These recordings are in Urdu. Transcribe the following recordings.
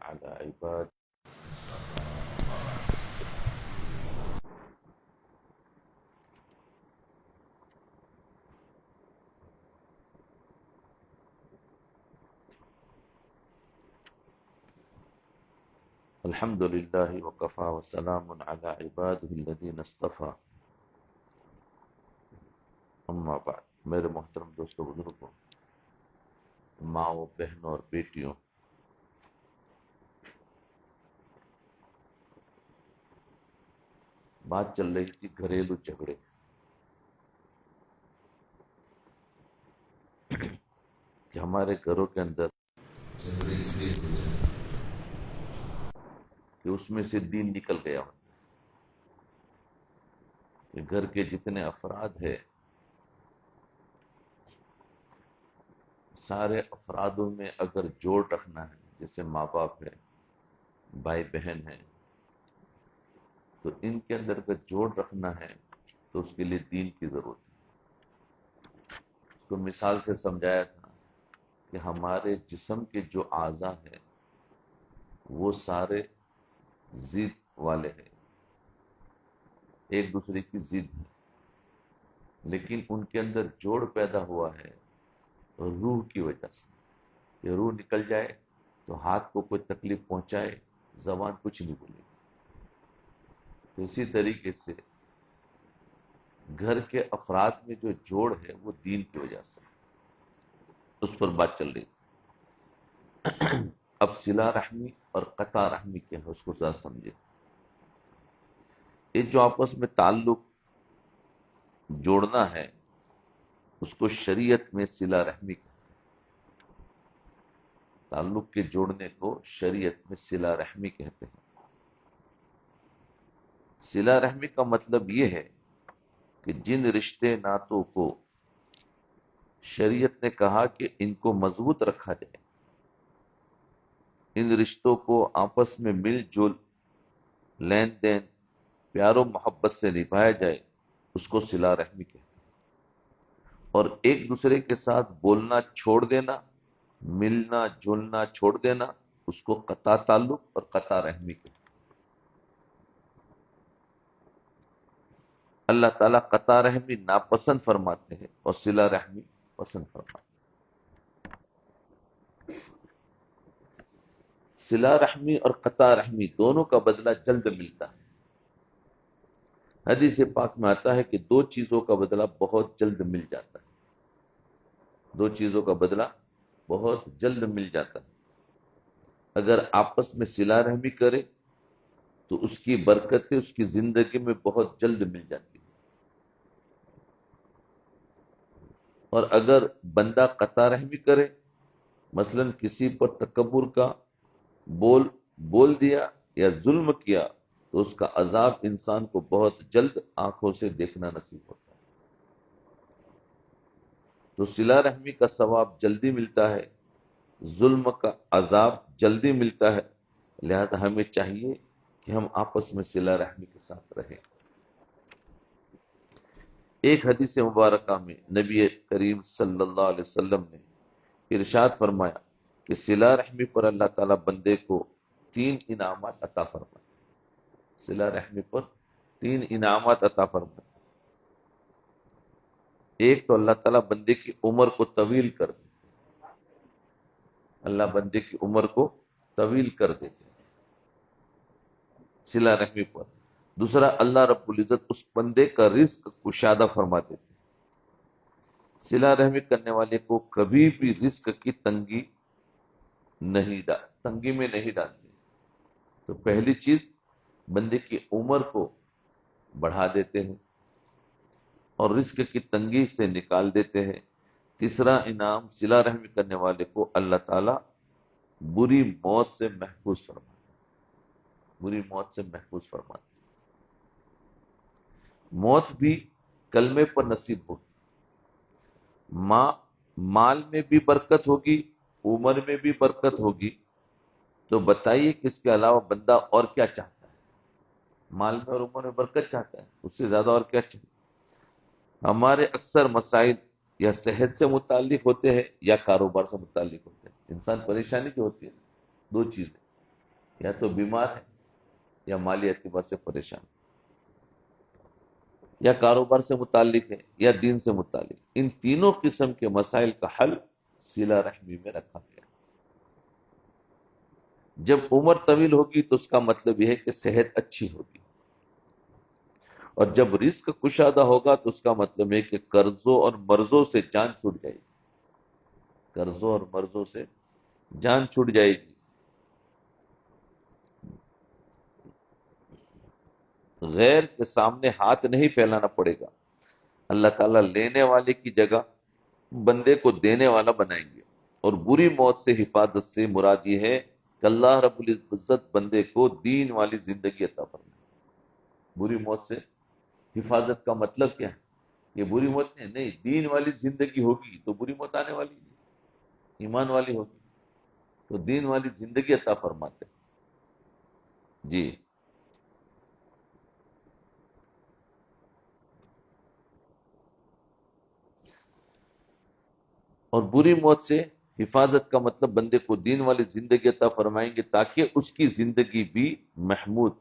على عباد الحمد لله وكفى وسلام على عباده الذين اصطفى اما بعد. میرے محترم دوستوں بزرگوں، ماؤں بہنوں اور بیٹیوں، بات چل رہی تھی گھریلو جھگڑے کہ ہمارے گھروں کے اندر جھگڑے اس لیے ہوتے ہیں کہ اس میں سے دین نکل گیا ہو. کہ گھر کے جتنے افراد ہیں سارے افرادوں میں اگر جوڑ رکھنا ہے، جیسے ماں باپ ہے، بھائی بہن ہے، تو ان کے اندر اگر جوڑ رکھنا ہے تو اس کے لیے دین کی ضرورت ہے. اس کو مثال سے سمجھایا تھا کہ ہمارے جسم کے جو اعضاء ہیں وہ سارے ضد والے ہیں، ایک دوسرے کی ضد ہے، لیکن ان کے اندر جوڑ پیدا ہوا ہے روح کی وجہ سے. کہ روح نکل جائے تو ہاتھ کو کوئی تکلیف پہنچائے، زبان کچھ نہیں بولے. تو اسی طریقے سے گھر کے افراد میں جو جوڑ ہے وہ دین کی وجہ سے. اس پر بات چل رہی تھی. اب صلہ رحمی اور قطع رحمی کیا ہے اس کو ذرا سمجھے. یہ جو آپس میں تعلق جوڑنا ہے اس کو شریعت میں صلہ رحمی کہتے ہیں. تعلق کے جوڑنے کو شریعت میں صلہ رحمی کہتے ہیں. صلہ رحمی کا مطلب یہ ہے کہ جن رشتے ناتوں کو شریعت نے کہا کہ ان کو مضبوط رکھا جائے، ان رشتوں کو آپس میں مل جل، لین دین، پیار و محبت سے نبھایا جائے، اس کو صلہ رحمی کہتے ہیں. اور ایک دوسرے کے ساتھ بولنا چھوڑ دینا، ملنا جلنا چھوڑ دینا، اس کو قطع تعلق اور قطع رحمی کہتے ہیں. اللہ تعالیٰ قطع رحمی ناپسند فرماتے ہیں اور صلہ رحمی پسند فرماتے ہیں. صلہ رحمی اور قطع رحمی دونوں کا بدلہ جلد ملتا ہے. حدیث پاک میں آتا ہے کہ دو چیزوں کا بدلہ بہت جلد مل جاتا ہے. دو چیزوں کا بدلہ بہت جلد مل جاتا ہے. اگر آپس میں صلہ رحمی کرے تو اس کی برکتیں اس کی زندگی میں بہت جلد مل جاتی ہیں. اور اگر بندہ قطع رحمی کرے، مثلا کسی پر تکبر کا بول دیا یا ظلم کیا، تو اس کا عذاب انسان کو بہت جلد آنکھوں سے دیکھنا نصیب ہوتا ہے. تو صلہ رحمی کا ثواب جلدی ملتا ہے، ظلم کا عذاب جلدی ملتا ہے. لہذا ہمیں چاہیے کہ ہم آپس میں صلہ رحمی کے ساتھ رہیں. ایک حدیث مبارکہ میں نبی کریم صلی اللہ علیہ وسلم نے ارشاد فرمایا کہ صلہ رحمی پر اللہ تعالیٰ بندے کو 3 انعامات عطا فرمائے. صلہ رحمی پر 3 انعامات عطا فرمائے. ایک تو اللہ تعالیٰ بندے کی عمر کو طویل کر دے. اللہ بندے کی عمر کو طویل کر دیتے ہیں صلہ رحمی پر. دوسرا، اللہ رب العزت اس بندے کا رزق کشادہ فرما دیتے ہیں. صلہ رحمی کرنے والے کو کبھی بھی رزق کی تنگی میں نہیں ڈالتے. تو پہلی چیز، بندے کی عمر کو بڑھا دیتے ہیں اور رزق کی تنگی سے نکال دیتے ہیں. تیسرا انعام، صلہ رحمی کرنے والے کو اللہ تعالیٰ بری موت سے محفوظ فرماتے. بری موت سے محفوظ فرماتے. موت بھی کلمے پر نصیب ہوگی. مال میں بھی برکت ہوگی، عمر میں بھی برکت ہوگی. تو بتائیے کہ اس کے علاوہ بندہ اور کیا چاہتا ہے؟ مال میں اور عمر میں برکت چاہتا ہے، اس سے زیادہ اور کیا چاہتا ہے؟ ہمارے اکثر مسائل یا صحت سے متعلق ہوتے ہیں یا کاروبار سے متعلق ہوتے ہیں. انسان پریشانی کی ہوتی ہے، دو چیزیں. یا تو بیمار ہے، یا مالی اعتبار سے پریشان، یا کاروبار سے متعلق ہے، یا دین سے متعلق، ان تینوں قسم کے مسائل کا حل صلہ رحمی میں رکھا گیا۔ جب عمر طویل ہوگی تو اس کا مطلب یہ ہے کہ صحت اچھی ہوگی، اور جب رزق کشادہ ہوگا تو اس کا مطلب ہے کہ قرضوں اور مرضوں سے جان چھوٹ جائے گی، قرضوں اور مرضوں سے جان چھوٹ جائے گی۔ غیر کے سامنے ہاتھ نہیں پھیلانا پڑے گا، اللہ تعالیٰ لینے والے کی جگہ بندے کو دینے والا بنائیں گے۔ اور بری موت سے حفاظت سے مراد یہ ہے کہ اللہ رب العزت بندے کو دین والی زندگی عطا فرمائے۔ بری موت سے حفاظت کا مطلب کیا ہے؟ یہ بری موت نہیں، دین والی زندگی ہوگی تو بری موت آنے والی نہیں، ایمان والی ہوگی تو دین والی زندگی عطا فرماتے ہیں۔ جی، اور بری موت سے حفاظت کا مطلب بندے کو دین والی زندگی عطا فرمائیں گے تاکہ اس کی زندگی بھی محمود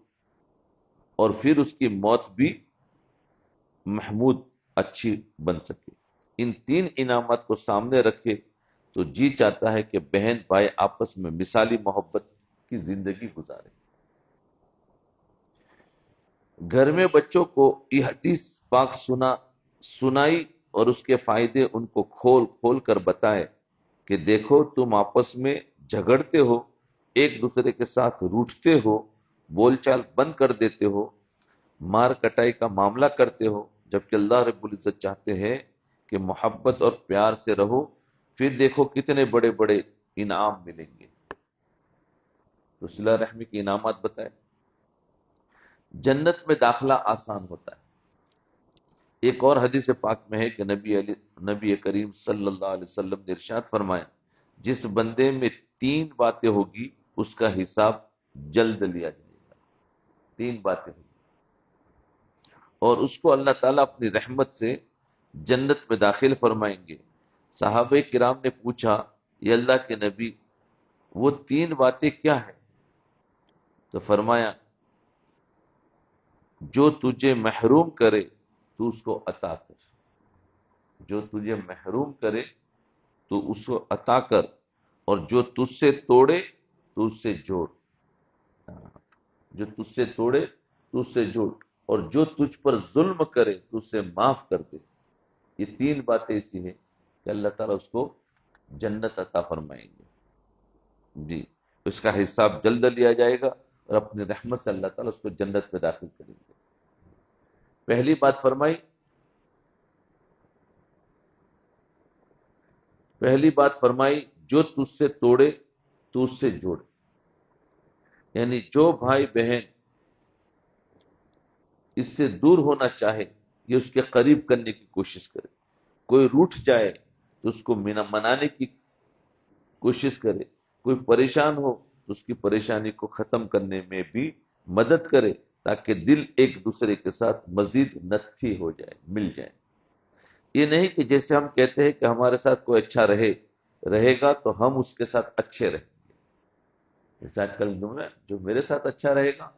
اور پھر اس کی موت بھی محمود اچھی بن سکے۔ ان تین انعامات کو سامنے رکھے تو جی چاہتا ہے کہ بہن بھائی آپس میں مثالی محبت کی زندگی گزارے۔ گھر میں بچوں کو یہ حدیث پاک سنائی اور اس کے فائدے ان کو کھول کھول کر بتائے کہ دیکھو تم آپس میں جھگڑتے ہو، ایک دوسرے کے ساتھ روٹھتے ہو، بول چال بند کر دیتے ہو، مار کٹائی کا معاملہ کرتے ہو، جبکہ اللہ رب العزت چاہتے ہیں کہ محبت اور پیار سے رہو، پھر دیکھو کتنے بڑے بڑے انعام ملیں گے۔ تو صلہ رحمی کے انعامات بتائے۔ جنت میں داخلہ آسان ہوتا ہے۔ ایک اور حدیث پاک میں ہے کہ نبی کریم صلی اللہ علیہ وسلم نے ارشاد فرمایا، جس بندے میں تین باتیں ہوگی اس کا حساب جلد لیا جائے گا۔ تین باتیں ہوگی اور اس کو اللہ تعالیٰ اپنی رحمت سے جنت میں داخل فرمائیں گے۔ صحابہ کرام نے پوچھا، یہ اللہ کے نبی وہ تین باتیں کیا ہیں؟ تو فرمایا، جو تجھے محروم کرے تو اس کو عطا کر، جو تجھے محروم کرے تو اس کو عطا کر، اور جو تجھ سے توڑے تو اس سے جوڑ، جو تجھ سے توڑے تو اس سے جوڑ، اور جو تجھ پر ظلم کرے تو اسے معاف کر دے۔ یہ تین باتیں ایسی ہیں کہ اللہ تعالیٰ اس کو جنت عطا فرمائیں گے۔ جی، اس کا حساب جلد لیا جائے گا اور اپنی رحمت سے اللہ تعالیٰ اس کو جنت میں داخل کریں گے۔ پہلی بات فرمائی، جو تجھ سے توڑے تو اس سے جوڑے، یعنی جو بھائی بہن اس سے دور ہونا چاہے یہ اس کے قریب کرنے کی کوشش کرے، کوئی روٹھ جائے تو اس کو منانے کی کوشش کرے، کوئی پریشان ہو تو اس کی پریشانی کو ختم کرنے میں بھی مدد کرے، تاکہ دل ایک دوسرے کے ساتھ مزید نتھی ہو جائے، مل جائے۔ یہ نہیں کہ جیسے ہم کہتے ہیں کہ ہمارے ساتھ کوئی اچھا رہے گا تو ہم اس کے ساتھ اچھے رہیں گے، جیسے آج کل جو میرے ساتھ اچھا رہے گا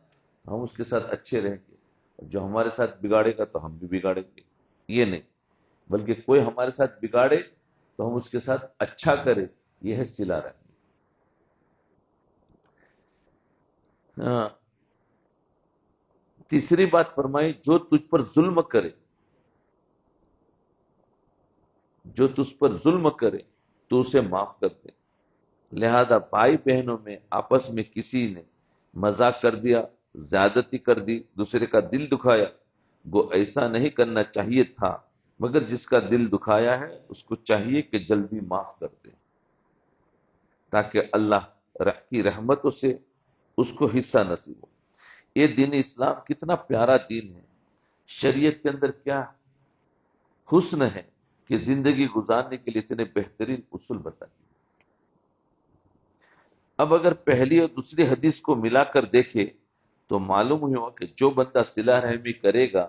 ہم اس کے ساتھ اچھے رہیں گے، اور جو ہمارے ساتھ بگاڑے گا تو ہم بھی بگاڑیں گے۔ یہ نہیں، بلکہ کوئی ہمارے ساتھ بگاڑے تو ہم اس کے ساتھ اچھا کرے، یہ ہے صلہ رحمی۔ ہاں، تیسری بات فرمائی، جو تجھ پر ظلم کرے، جو تجھ پر ظلم کرے تو اسے معاف کر دے۔ لہذا بھائی بہنوں میں آپس میں کسی نے مذاق کر دیا، زیادتی کر دی، دوسرے کا دل دکھایا، وہ ایسا نہیں کرنا چاہیے تھا، مگر جس کا دل دکھایا ہے اس کو چاہیے کہ جلدی معاف کر دے، تاکہ اللہ کی رحمتوں سے اس کو حصہ نصیب ہو۔ یہ دین اسلام کتنا پیارا دین ہے، شریعت کے اندر کیا حسن ہے کہ زندگی گزارنے کے لیے اتنے بہترین اصول بتا دیے۔ اب اگر پہلی اور دوسری حدیث کو ملا کر دیکھے تو معلوم ہوا کہ جو بندہ صلہ رحمی کرے گا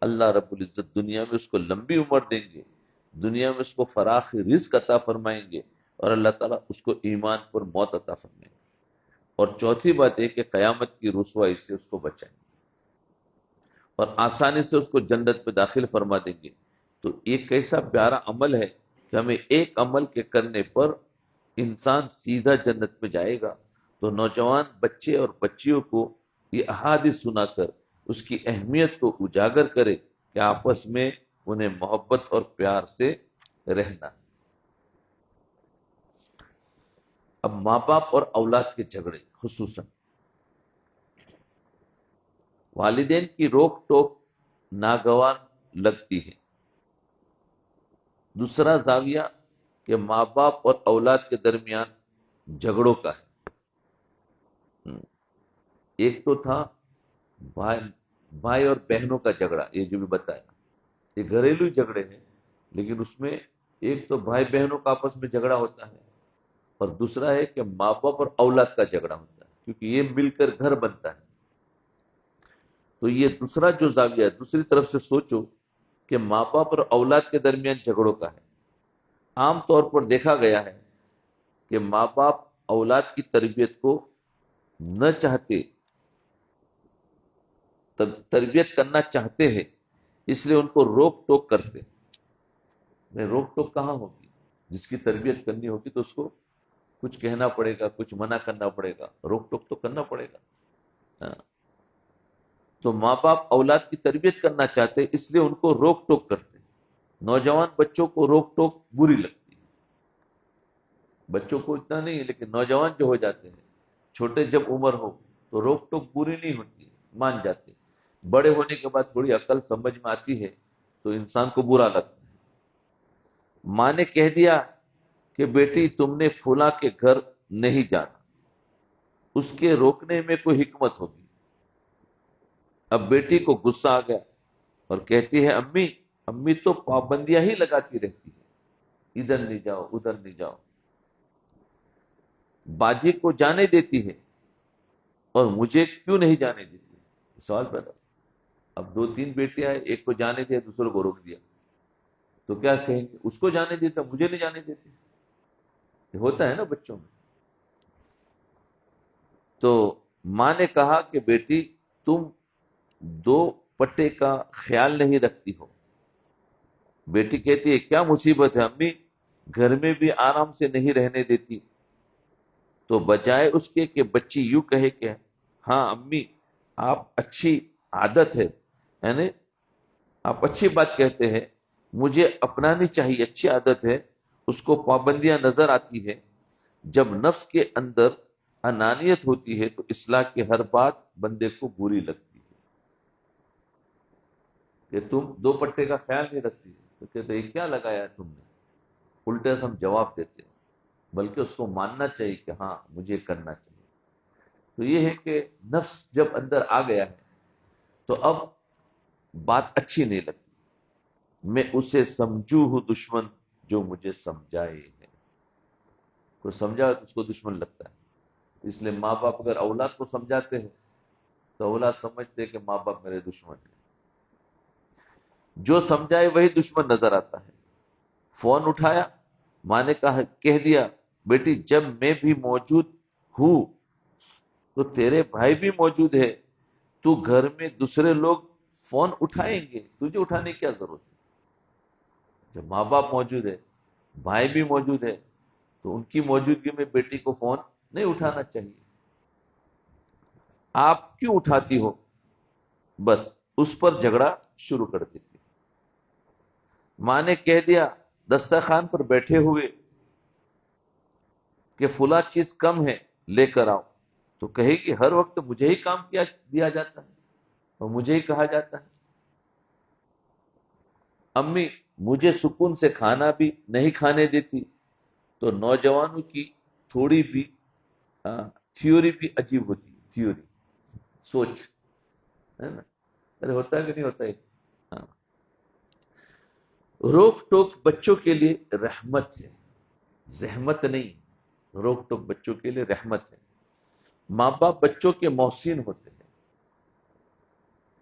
اللہ رب العزت دنیا میں اس کو لمبی عمر دیں گے، دنیا میں اس کو فراخ رزق عطا فرمائیں گے، اور اللہ تعالیٰ اس کو ایمان پر موت عطا فرمائیں گے۔ اور چوتھی بات یہ کہ قیامت کی رسوائی سے اس کو بچائیں اور آسانی سے اس کو جنت میں داخل فرما دیں گے۔ تو یہ کیسا پیارا عمل ہے کہ ہمیں ایک عمل کے کرنے پر انسان سیدھا جنت میں جائے گا۔ تو نوجوان بچے اور بچیوں کو یہ احادیث سنا کر اس کی اہمیت کو اجاگر کرے کہ آپس میں انہیں محبت اور پیار سے رہنا۔ اب ماں باپ اور اولاد کے جھگڑے، خصوصاً والدین کی روک ٹوک ناگوار لگتی ہے۔ دوسرا زاویہ کہ ماں باپ اور اولاد کے درمیان جھگڑوں کا ہے۔ ایک تو تھا بھائی اور بہنوں کا جھگڑا، یہ جو بھی بتایا، یہ گھریلو جھگڑے ہیں، لیکن اس میں ایک تو بھائی بہنوں کا آپس میں جھگڑا ہوتا ہے، اور دوسرا ہے کہ ماں باپ اور اولاد کا جھگڑا ہوتا ہے، کیونکہ یہ مل کر گھر بنتا ہے۔ تو یہ دوسرا جو زاویہ ہے، دوسری طرف سے سوچو کہ ماں باپ اور اولاد کے درمیان جھگڑوں کا ہے۔ عام طور پر دیکھا گیا ہے کہ ماں باپ اولاد کی تربیت کو نہ چاہتے، تربیت کرنا چاہتے ہیں، اس لیے ان کو روک ٹوک کرتے۔ روک ٹوک کہاں ہوگی؟ جس کی تربیت کرنی ہوگی تو اس کو کچھ کہنا پڑے گا، کچھ منع کرنا پڑے گا، روک ٹوک تو کرنا پڑے گا۔ ہاں۔ تو ماں باپ اولاد کی تربیت کرنا چاہتے اس لیے ان کو روک ٹوک کرتے۔ نوجوان بچوں کو روک ٹوک بری لگتی ہے، بچوں کو اتنا نہیں ہے، لیکن نوجوان جو ہو جاتے ہیں، چھوٹے جب عمر ہو تو روک ٹوک بری نہیں ہوتی، مان جاتے۔ بڑے ہونے کے بعد تھوڑی عقل سمجھ میں آتی ہے تو انسان کو برا لگتا ہے۔ ماں نے کہہ دیا کہ بیٹی تم نے فلاں کے گھر نہیں جانا، اس کے روکنے میں کوئی حکمت ہوگی۔ اب بیٹی کو غصہ آ گیا اور کہتی ہے امی، امی تو پابندیاں ہی لگاتی رہتی ہے، ادھر نہیں جاؤ ادھر نہیں جاؤ۔ باجی کو جانے دیتی ہے اور مجھے کیوں نہیں جانے دیتی؟ سوال پیدا۔ اب دو تین بیٹیاں ہیں، ایک کو جانے دیا دوسرے کو روک دیا، تو کیا کہیں گے؟ اس کو جانے دیتا مجھے نہیں جانے دیتی۔ یہ ہوتا ہے نا بچوں میں۔ تو ماں نے کہا کہ بیٹی تم دو پٹے کا خیال نہیں رکھتی ہو۔ بیٹی کہتی ہے کیا مصیبت ہے امی، گھر میں بھی آرام سے نہیں رہنے دیتی۔ تو بجائے اس کے کہ بچی یوں کہے کہ ہاں امی آپ اچھی عادت ہے، یعنی آپ اچھی بات کہتے ہیں، مجھے اپنانی چاہیے، اچھی عادت ہے، اس کو پابندیاں نظر آتی ہے۔ جب نفس کے اندر انانیت ہوتی ہے تو اصلاح کی ہر بات بندے کو بری لگتی ہے۔ کہ تم دو پٹے کا خیال نہیں رکھتی، تو کہتے ہیں کیا لگایا ہے تم نے؟ الٹے سے ہم جواب دیتے ہیں، بلکہ اس کو ماننا چاہیے کہ ہاں مجھے کرنا چاہیے۔ تو یہ ہے کہ نفس جب اندر آ گیا ہے تو اب بات اچھی نہیں لگتی، میں اسے سمجھوں ہوں دشمن جو مجھے سمجھائے ہے۔ کوئی سمجھا تو اس کو دشمن لگتا ہے۔ اس لیے ماں باپ اگر اولاد کو سمجھاتے ہیں تو اولاد سمجھتے کہ ماں باپ میرے دشمن ہیں، جو سمجھائے وہی دشمن نظر آتا ہے۔ فون اٹھایا، ماں نے کہہ دیا بیٹی جب میں بھی موجود ہوں تو تیرے بھائی بھی موجود ہے، تو گھر میں دوسرے لوگ فون اٹھائیں گے، تجھے اٹھانے کی کیا ضرورت ہے؟ جب ماں باپ موجود ہے، بھائی بھی موجود ہے، تو ان کی موجودگی میں بیٹی کو فون نہیں اٹھانا چاہیے۔ آپ کیوں اٹھاتی ہو؟ بس اس پر جھگڑا شروع کر دیتی۔ ماں نے کہہ دیا دسترخوان پر بیٹھے ہوئے کہ فلاں چیز کم ہے لے کر آؤ، تو کہے گی ہر وقت مجھے ہی کام دیا جاتا ہے اور مجھے ہی کہا جاتا ہے۔ امی مجھے سکون سے کھانا بھی نہیں کھانے دیتی۔ تو نوجوانوں کی تھوڑی بھی تھیوری بھی عجیب ہوتی ہے، تھیوری سوچ ہے نا، ارے ہوتا ہے کہ نہیں ہوتا ہے؟ ہاں۔ روک ٹوک بچوں کے لیے رحمت ہے، زحمت نہیں۔ روک ٹوک بچوں کے لیے رحمت ہے۔ ماں باپ بچوں کے محسن ہوتے ہیں،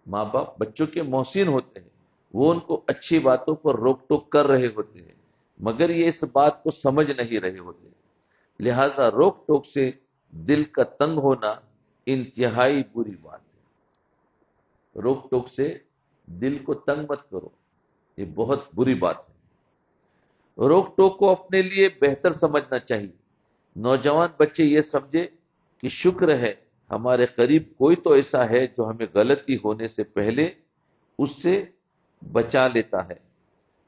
ماں باپ بچوں کے محسن ہوتے ہیں، وہ ان کو اچھی باتوں پر روک ٹوک کر رہے ہوتے ہیں، مگر یہ اس بات کو سمجھ نہیں رہے ہوتے، لہذا روک ٹوک سے دل کا تنگ ہونا انتہائی بری بات ہے. روک ٹوک سے دل کو تنگ مت کرو، یہ بہت بری بات ہے. روک ٹوک کو اپنے لیے بہتر سمجھنا چاہیے. نوجوان بچے یہ سمجھے کہ شکر ہے ہمارے قریب کوئی تو ایسا ہے جو ہمیں غلطی ہونے سے پہلے اس سے بچا لیتا ہے.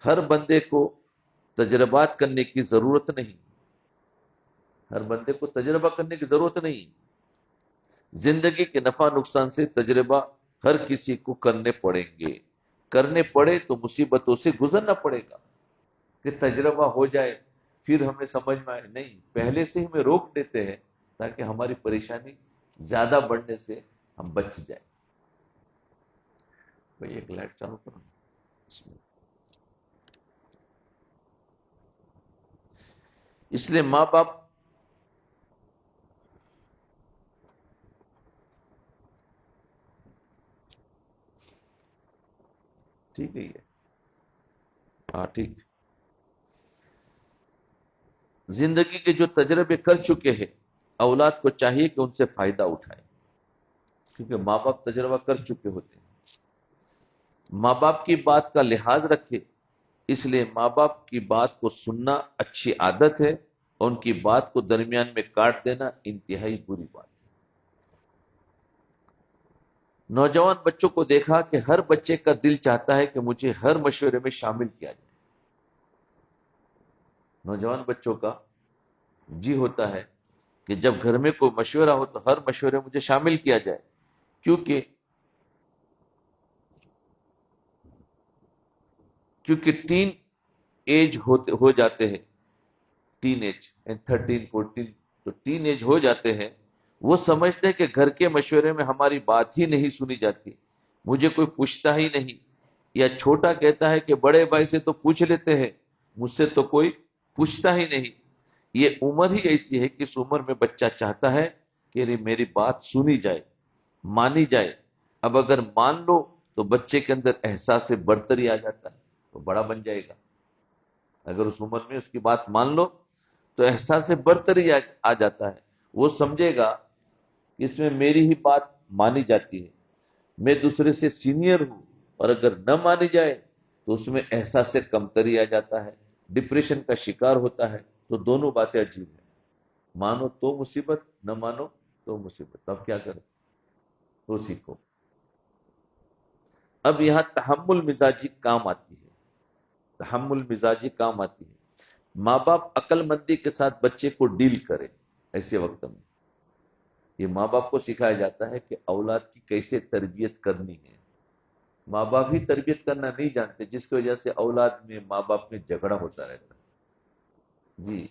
ہر بندے کو تجربات کرنے کی ضرورت نہیں. ہر بندے کو تجربہ کرنے کی ضرورت نہیں. زندگی کے نفع نقصان سے تجربہ ہر کسی کو کرنے پڑیں گے. کرنے پڑے تو مصیبتوں سے گزرنا پڑے گا. کہ تجربہ ہو جائے پھر ہمیں سمجھ میں آئے، نہیں، پہلے سے ہی ہمیں روک دیتے ہیں تاکہ ہماری پریشانی زیادہ بڑھنے سے ہم بچ جائیں. بھائی ایک لائٹ چالو کرو. اس لیے ماں باپ ٹھیک ہے، یہ ہاں ٹھیک. زندگی کے جو تجربے کر چکے ہیں اولاد کو چاہیے کہ ان سے فائدہ اٹھائے، کیونکہ ماں باپ تجربہ کر چکے ہوتے ہیں. ماں باپ کی بات کا لحاظ رکھے. اس لیے ماں باپ کی بات کو سننا اچھی عادت ہے، اور ان کی بات کو درمیان میں کاٹ دینا انتہائی بری بات ہے. نوجوان بچوں کو دیکھا کہ ہر بچے کا دل چاہتا ہے کہ مجھے ہر مشورے میں شامل کیا جائے. نوجوان بچوں کا جی ہوتا ہے کہ جب گھر میں کوئی مشورہ ہو تو ہر مشورے میں مجھے شامل کیا جائے. کیونکہ ٹین ایج ہو جاتے ہیں. ٹین ایج 13 14 تو ٹین ایج ہو جاتے ہیں. وہ سمجھتے ہیں کہ گھر کے مشورے میں ہماری بات ہی نہیں سنی جاتی، مجھے کوئی پوچھتا ہی نہیں. یا چھوٹا کہتا ہے کہ بڑے بھائی سے تو پوچھ لیتے ہیں، مجھ سے تو کوئی پوچھتا ہی نہیں. یہ عمر ہی ایسی ہے کہ اس عمر میں بچہ چاہتا ہے کہ میری بات سنی جائے، مانی جائے. اب اگر مان لو تو بچے کے اندر احساس برتری آ جاتا ہے، تو بڑا بن جائے گا. اگر اس عمر میں اس کی بات مان لو تو احساس برتری آ جاتا ہے. وہ سمجھے گا کہ اس میں میری ہی بات مانی جاتی ہے، میں دوسرے سے سینئر ہوں. اور اگر نہ مانی جائے تو اس میں احساس کمتری آ جاتا ہے، ڈپریشن کا شکار ہوتا ہے. تو دونوں باتیں عجیب ہیں. مانو تو مصیبت، نہ مانو تو مصیبت. اب کیا کریں؟ تو سیکھو. اب یہاں تحمل مزاجی کام آتی ہے. تحمل مزاجی کام آتی ہے. ماں باپ عقل مندی کے ساتھ بچے کو ڈیل کرے. ایسے وقت میں یہ ماں باپ کو سکھایا جاتا ہے کہ اولاد کی کیسے تربیت کرنی ہے. ماں باپ ہی تربیت کرنا نہیں جانتے، جس کی وجہ سے اولاد میں ماں باپ میں جھگڑا ہوتا رہتا ہے. جی،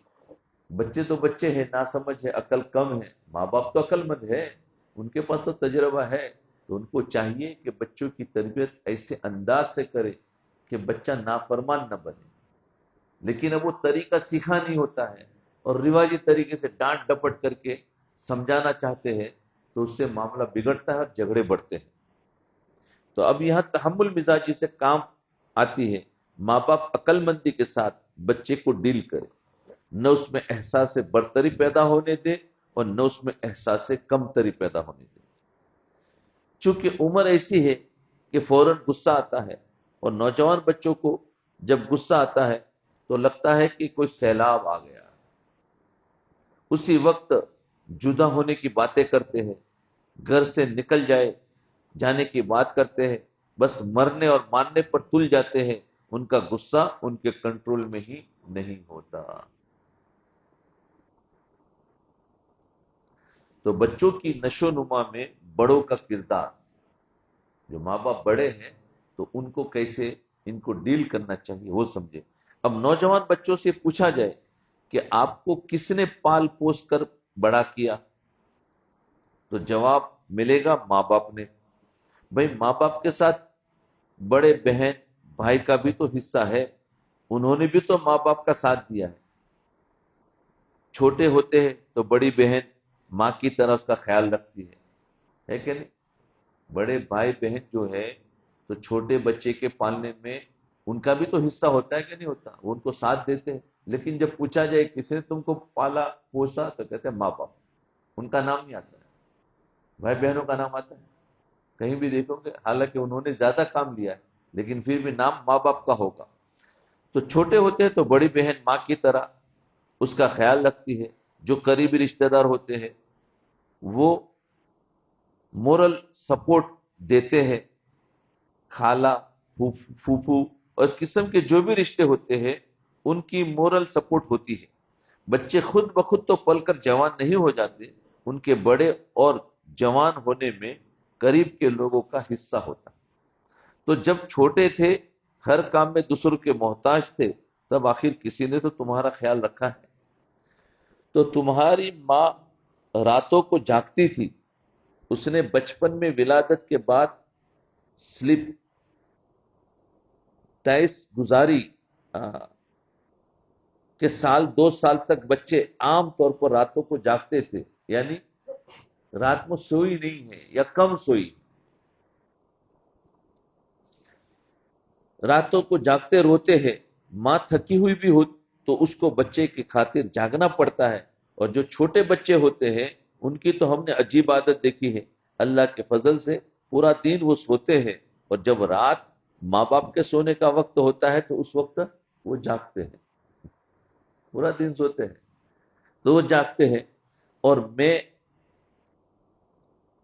بچے تو بچے ہیں، نا سمجھ ہے، عقل کم ہے. ماں باپ تو عقل مند ہے، ان کے پاس تو تجربہ ہے. تو ان کو چاہیے کہ بچوں کی تربیت ایسے انداز سے کرے کہ بچہ نافرمان نہ بنے. لیکن اب وہ طریقہ سیکھا نہیں ہوتا ہے، اور رواجی طریقے سے ڈانٹ ڈپٹ کر کے سمجھانا چاہتے ہیں، تو اس سے معاملہ بگڑتا ہے اور جھگڑے بڑھتے ہیں. تو اب یہاں تحمل مزاجی سے کام آتی ہے. ماں باپ عقل مندی کے ساتھ بچے کو ڈیل کرے، نہ اس میں احساس برتری پیدا ہونے دے اور نہ اس میں احساس کمتری پیدا ہونے دے. چونکہ عمر ایسی ہے کہ فوراً غصہ آتا ہے، اور نوجوان بچوں کو جب غصہ آتا ہے تو لگتا ہے کہ کوئی سیلاب آ گیا. اسی وقت جدا ہونے کی باتیں کرتے ہیں، گھر سے نکل جانے کی بات کرتے ہیں، بس مرنے اور ماننے پر تل جاتے ہیں. ان کا غصہ ان کے کنٹرول میں ہی نہیں ہوتا. تو بچوں کی نشو نما میں بڑوں کا کردار، جو ماں باپ بڑے ہیں تو ان کو کیسے ان کو ڈیل کرنا چاہیے وہ سمجھے. اب نوجوان بچوں سے پوچھا جائے کہ آپ کو کس نے پال پوس کر بڑا کیا، تو جواب ملے گا ماں باپ نے. بھائی ماں باپ کے ساتھ بڑے بہن بھائی کا بھی تو حصہ ہے، انہوں نے بھی تو ماں باپ کا ساتھ دیا ہے. چھوٹے ہوتے ہیں تو بڑی بہن ماں کی طرح اس کا خیال رکھتی ہے کہ نہیں؟ بڑے بھائی بہن جو ہے تو چھوٹے بچے کے پالنے میں ان کا بھی تو حصہ ہوتا ہے کہ نہیں ہوتا، وہ ان کو ساتھ دیتے ہیں. لیکن جب پوچھا جائے کس نے تم کو پالا پوسا تو کہتے ہیں ماں باپ. ان کا نام نہیں آتا ہے، بھائی بہنوں کا نام آتا ہے؟ کہیں بھی دیکھو گے، حالانکہ انہوں نے زیادہ کام لیا ہے لیکن پھر بھی نام ماں باپ کا ہوگا۔ تو چھوٹے ہوتے ہیں تو بڑی بہن ماں کی طرح اس کا خیال رکھتی ہے، جو قریبی رشتہ دار ہوتے ہیں وہ مورل سپورٹ دیتے ہیں، خالہ، پھوپھو اور اس قسم کے جو بھی رشتے ہوتے ہیں ان کی مورل سپورٹ ہوتی ہے۔ بچے خود بخود تو پل کر جوان نہیں ہو جاتے، ان کے بڑے اور جوان ہونے میں قریب کے لوگوں کا حصہ ہوتا ہے۔ تو جب چھوٹے تھے ہر کام میں دوسروں کے محتاج تھے، تب آخر کسی نے تو تمہارا خیال رکھا ہے۔ تو تمہاری ماں راتوں کو جاگتی تھی، اس نے بچپن میں ولادت کے بعد سلپ ٹائس گزاری کہ سال 2 سال تک بچے عام طور پر راتوں کو جاگتے تھے، یعنی رات میں سوئی نہیں ہے یا کم سوئی، راتوں کو جاگتے روتے ہیں۔ ماں تھکی ہوئی بھی ہو تو اس کو بچے کی خاطر جاگنا پڑتا ہے۔ اور جو چھوٹے بچے ہوتے ہیں ان کی تو ہم نے عجیب عادت دیکھی ہے، اللہ کے فضل سے پورا دن وہ سوتے ہیں، اور جب رات ماں باپ کے سونے کا وقت ہوتا ہے تو اس وقت وہ جاگتے ہیں، پورا دن سوتے ہیں تو وہ جاگتے ہیں۔ اور میں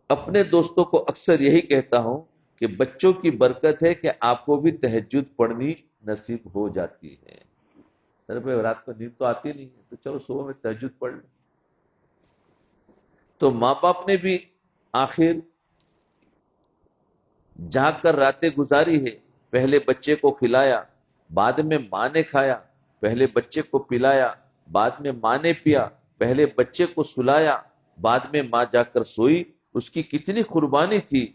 اپنے دوستوں کو اکثر یہی کہتا ہوں کہ بچوں کی برکت ہے کہ آپ کو بھی تہجد پڑھنی نصیب ہو جاتی ہے۔ سر بھائی رات کو نیند تو آتی نہیں ہے تو چلو صبح میں تہجد پڑھ لیں۔ تو ماں باپ نے بھی آخر جاگ کر راتیں گزاری ہے، پہلے بچے کو کھلایا، بعد میں ماں نے کھایا، پہلے بچے کو پلایا، بعد میں ماں نے پیا، پہلے بچے کو سلایا، بعد میں ماں جا کر سوئی۔ اس کی کتنی قربانی تھی،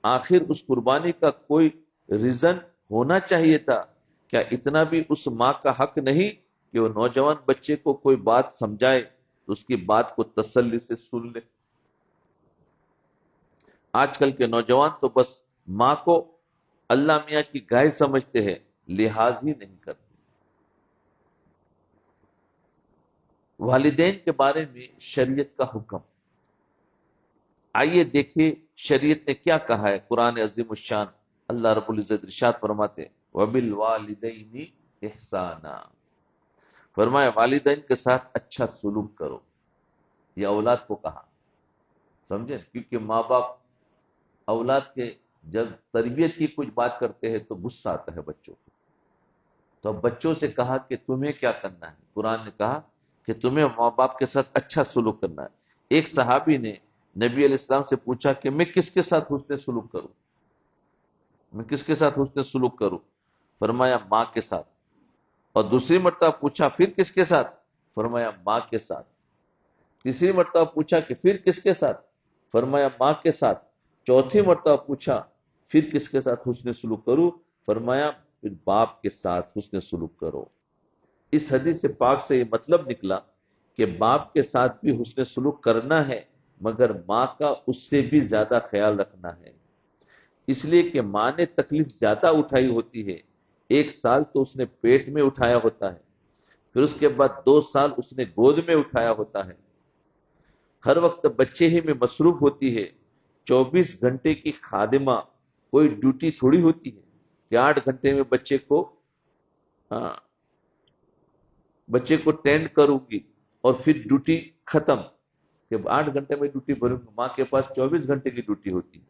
آخر اس قربانی کا کوئی ریزن ہونا چاہیے تھا۔ کیا اتنا بھی اس ماں کا حق نہیں کہ وہ نوجوان بچے کو کوئی بات سمجھائے تو اس کی بات کو تسلی سے سن لے؟ آج کل کے نوجوان تو بس ماں کو اللہ میاں کی گائے سمجھتے ہیں، لحاظ ہی نہیں کرتے۔ والدین کے بارے میں شریعت کا حکم، آئیے دیکھیے شریعت نے کیا کہا ہے۔ قرآن عظیم الشان اللہ رب العزت ارشاد فرماتے ہیں وَبِالْوَالِدَيْنِ احسانا، فرمایا والدین کے ساتھ اچھا سلوک کرو۔ یہ اولاد کو کہا، سمجھیں، کیونکہ ماں باپ اولاد کے جب تربیت کی کچھ بات کرتے ہیں تو غصہ آتا ہے بچوں کو، تو اب بچوں سے کہا کہ تمہیں کیا کرنا ہے۔ قرآن نے کہا کہ تمہیں ماں باپ کے ساتھ اچھا سلوک کرنا ہے۔ ایک صحابی نے نبی علیہ السلام سے پوچھا کہ میں کس کے ساتھ حسن سلوک کروں، میں کس کے ساتھ حسن سلوک کروں؟ فرمایا ماں کے ساتھ۔ اور دوسری مرتبہ پوچھا پھر کس کے ساتھ؟ فرمایا ماں کے ساتھ۔ تیسری مرتبہ پوچھا کہ پھر کس کے ساتھ؟ فرمایا ماں کے ساتھ۔ چوتھی مرتبہ پوچھا پھر کس کے ساتھ حسن سلوک کروں؟ فرمایا پھر باپ کے ساتھ حسن سلوک کرو۔ اس حدیث پاک سے یہ مطلب نکلا کہ باپ کے ساتھ بھی حسن سلوک کرنا ہے، مگر ماں کا اس سے بھی زیادہ خیال رکھنا ہے، اس لیے کہ ماں نے تکلیف زیادہ اٹھائی ہوتی ہے۔ 1 سال تو اس نے پیٹ میں اٹھایا ہوتا ہے، پھر اس کے بعد 2 سال اس نے گود میں اٹھایا ہوتا ہے، ہر وقت بچے ہی میں مصروف ہوتی ہے۔ 24 گھنٹے کی خادمہ، کوئی ڈیوٹی تھوڑی ہوتی ہے کہ 8 گھنٹے میں بچے کو ٹینڈ کروں گی اور پھر ڈیوٹی ختم، کہ 8 گھنٹے میں ڈیوٹی بھروں گی۔ ماں کے پاس 24 گھنٹے کی ڈیوٹی ہوتی ہے،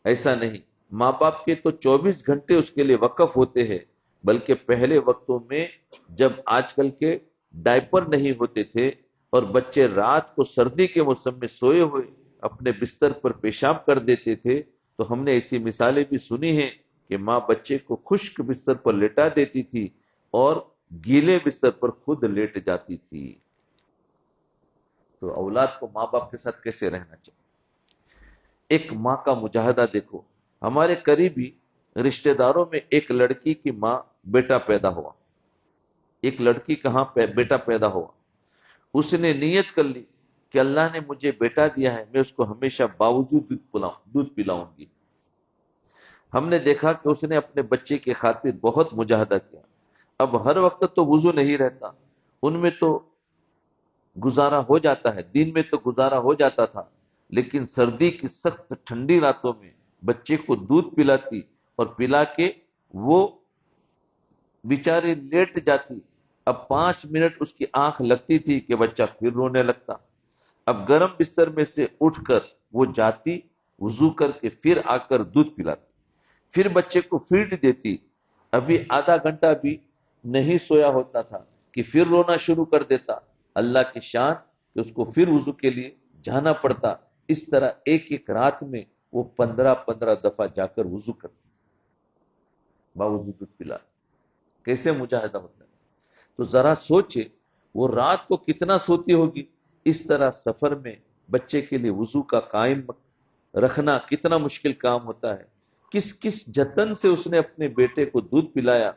ایسا نہیں۔ ماں باپ کے تو 24 گھنٹے اس کے لیے وقف ہوتے ہیں، بلکہ پہلے وقتوں میں جب آج کل کے ڈائپر نہیں ہوتے تھے اور بچے رات کو سردی کے موسم میں سوئے ہوئے اپنے بستر پر پیشاب کر دیتے تھے، تو ہم نے ایسی مثالیں بھی سنی ہیں کہ ماں بچے کو خشک بستر پر لٹا دیتی تھی اور گیلے بستر پر خود لیٹ جاتی تھی۔ تو اولاد کو ماں باپ کے ساتھ کیسے رہنا چاہیے؟ ایک ماں کا مجاہدہ دیکھو، ہمارے قریبی رشتہ داروں میں ایک لڑکی کی ماں بیٹا پیدا ہوا، ایک لڑکی کہاں بیٹا پیدا ہوا، اس نے نیت کر لی کہ اللہ نے مجھے بیٹا دیا ہے، میں اس کو ہمیشہ باوجود دودھ پلاؤں گی۔ ہم نے دیکھا کہ اس نے اپنے بچے کی خاطر بہت مجاہدہ کیا۔ اب ہر وقت تو وضو نہیں رہتا، ان میں تو گزارا ہو جاتا ہے، دن میں تو گزارا ہو جاتا تھا، لیکن سردی کی سخت ٹھنڈی راتوں میں بچے کو دودھ پلاتی اور پلا کے وہ بیچاری لیٹ جاتی، اب 5 منٹ اس کی آنکھ لگتی تھی کہ بچہ پھر رونے لگتا، اب گرم بستر میں سے اٹھ کر وہ جاتی، وضو کر کے پھر آ کر دودھ پلاتی، پھر بچے کو فیڈ دیتی، ابھی آدھا گھنٹہ بھی نہیں سویا ہوتا تھا کہ پھر رونا شروع کر دیتا، اللہ کی شان کہ اس کو پھر وضو کے لیے جانا پڑتا، اس طرح ایک ایک رات میں وہ 15 دفعہ جا کر وضو کرتی، باوضو دودھ پلا، کیسے مجاہدہ ہوتا ہے؟ تو ذرا سوچے وہ رات کو کتنا سوتی ہوگی، اس طرح سفر میں بچے کے لیے وضو کا قائم رکھنا کتنا مشکل کام ہوتا ہے، کس کس جتن سے اس نے اپنے بیٹے کو دودھ پلایا،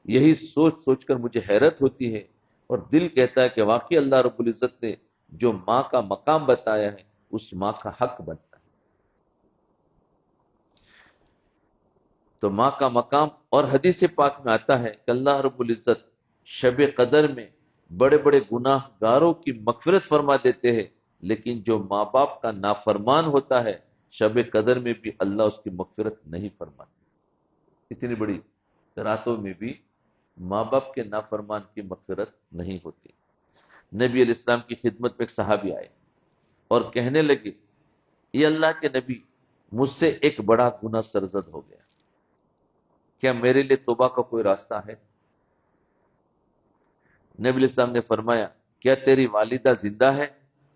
یہی سوچ سوچ کر مجھے حیرت ہوتی ہے، اور دل کہتا ہے کہ واقعی اللہ رب العزت نے جو ماں کا مقام بتایا ہے اس ماں کا حق بنتا ہے۔ تو ماں کا مقام، اور حدیث پاک میں آتا ہے کہ اللہ رب العزت شب قدر میں بڑے بڑے گناہ گاروں کی مغفرت فرما دیتے ہیں، لیکن جو ماں باپ کا نافرمان ہوتا ہے شب قدر میں بھی اللہ اس کی مغفرت نہیں فرماتے، اتنی بڑی راتوں میں بھی ماں باپ کے نافرمان کی مغفرت نہیں ہوتی۔ نبی علیہ السلام کی خدمت میں ایک صحابی آئے اور کہنے لگے، یہ اللہ کے نبی، مجھ سے ایک بڑا گناہ سرزد ہو گیا، کیا میرے لیے توبہ کا کوئی راستہ ہے؟ نبی علیہ السلام نے فرمایا، کیا تیری والدہ زندہ ہے؟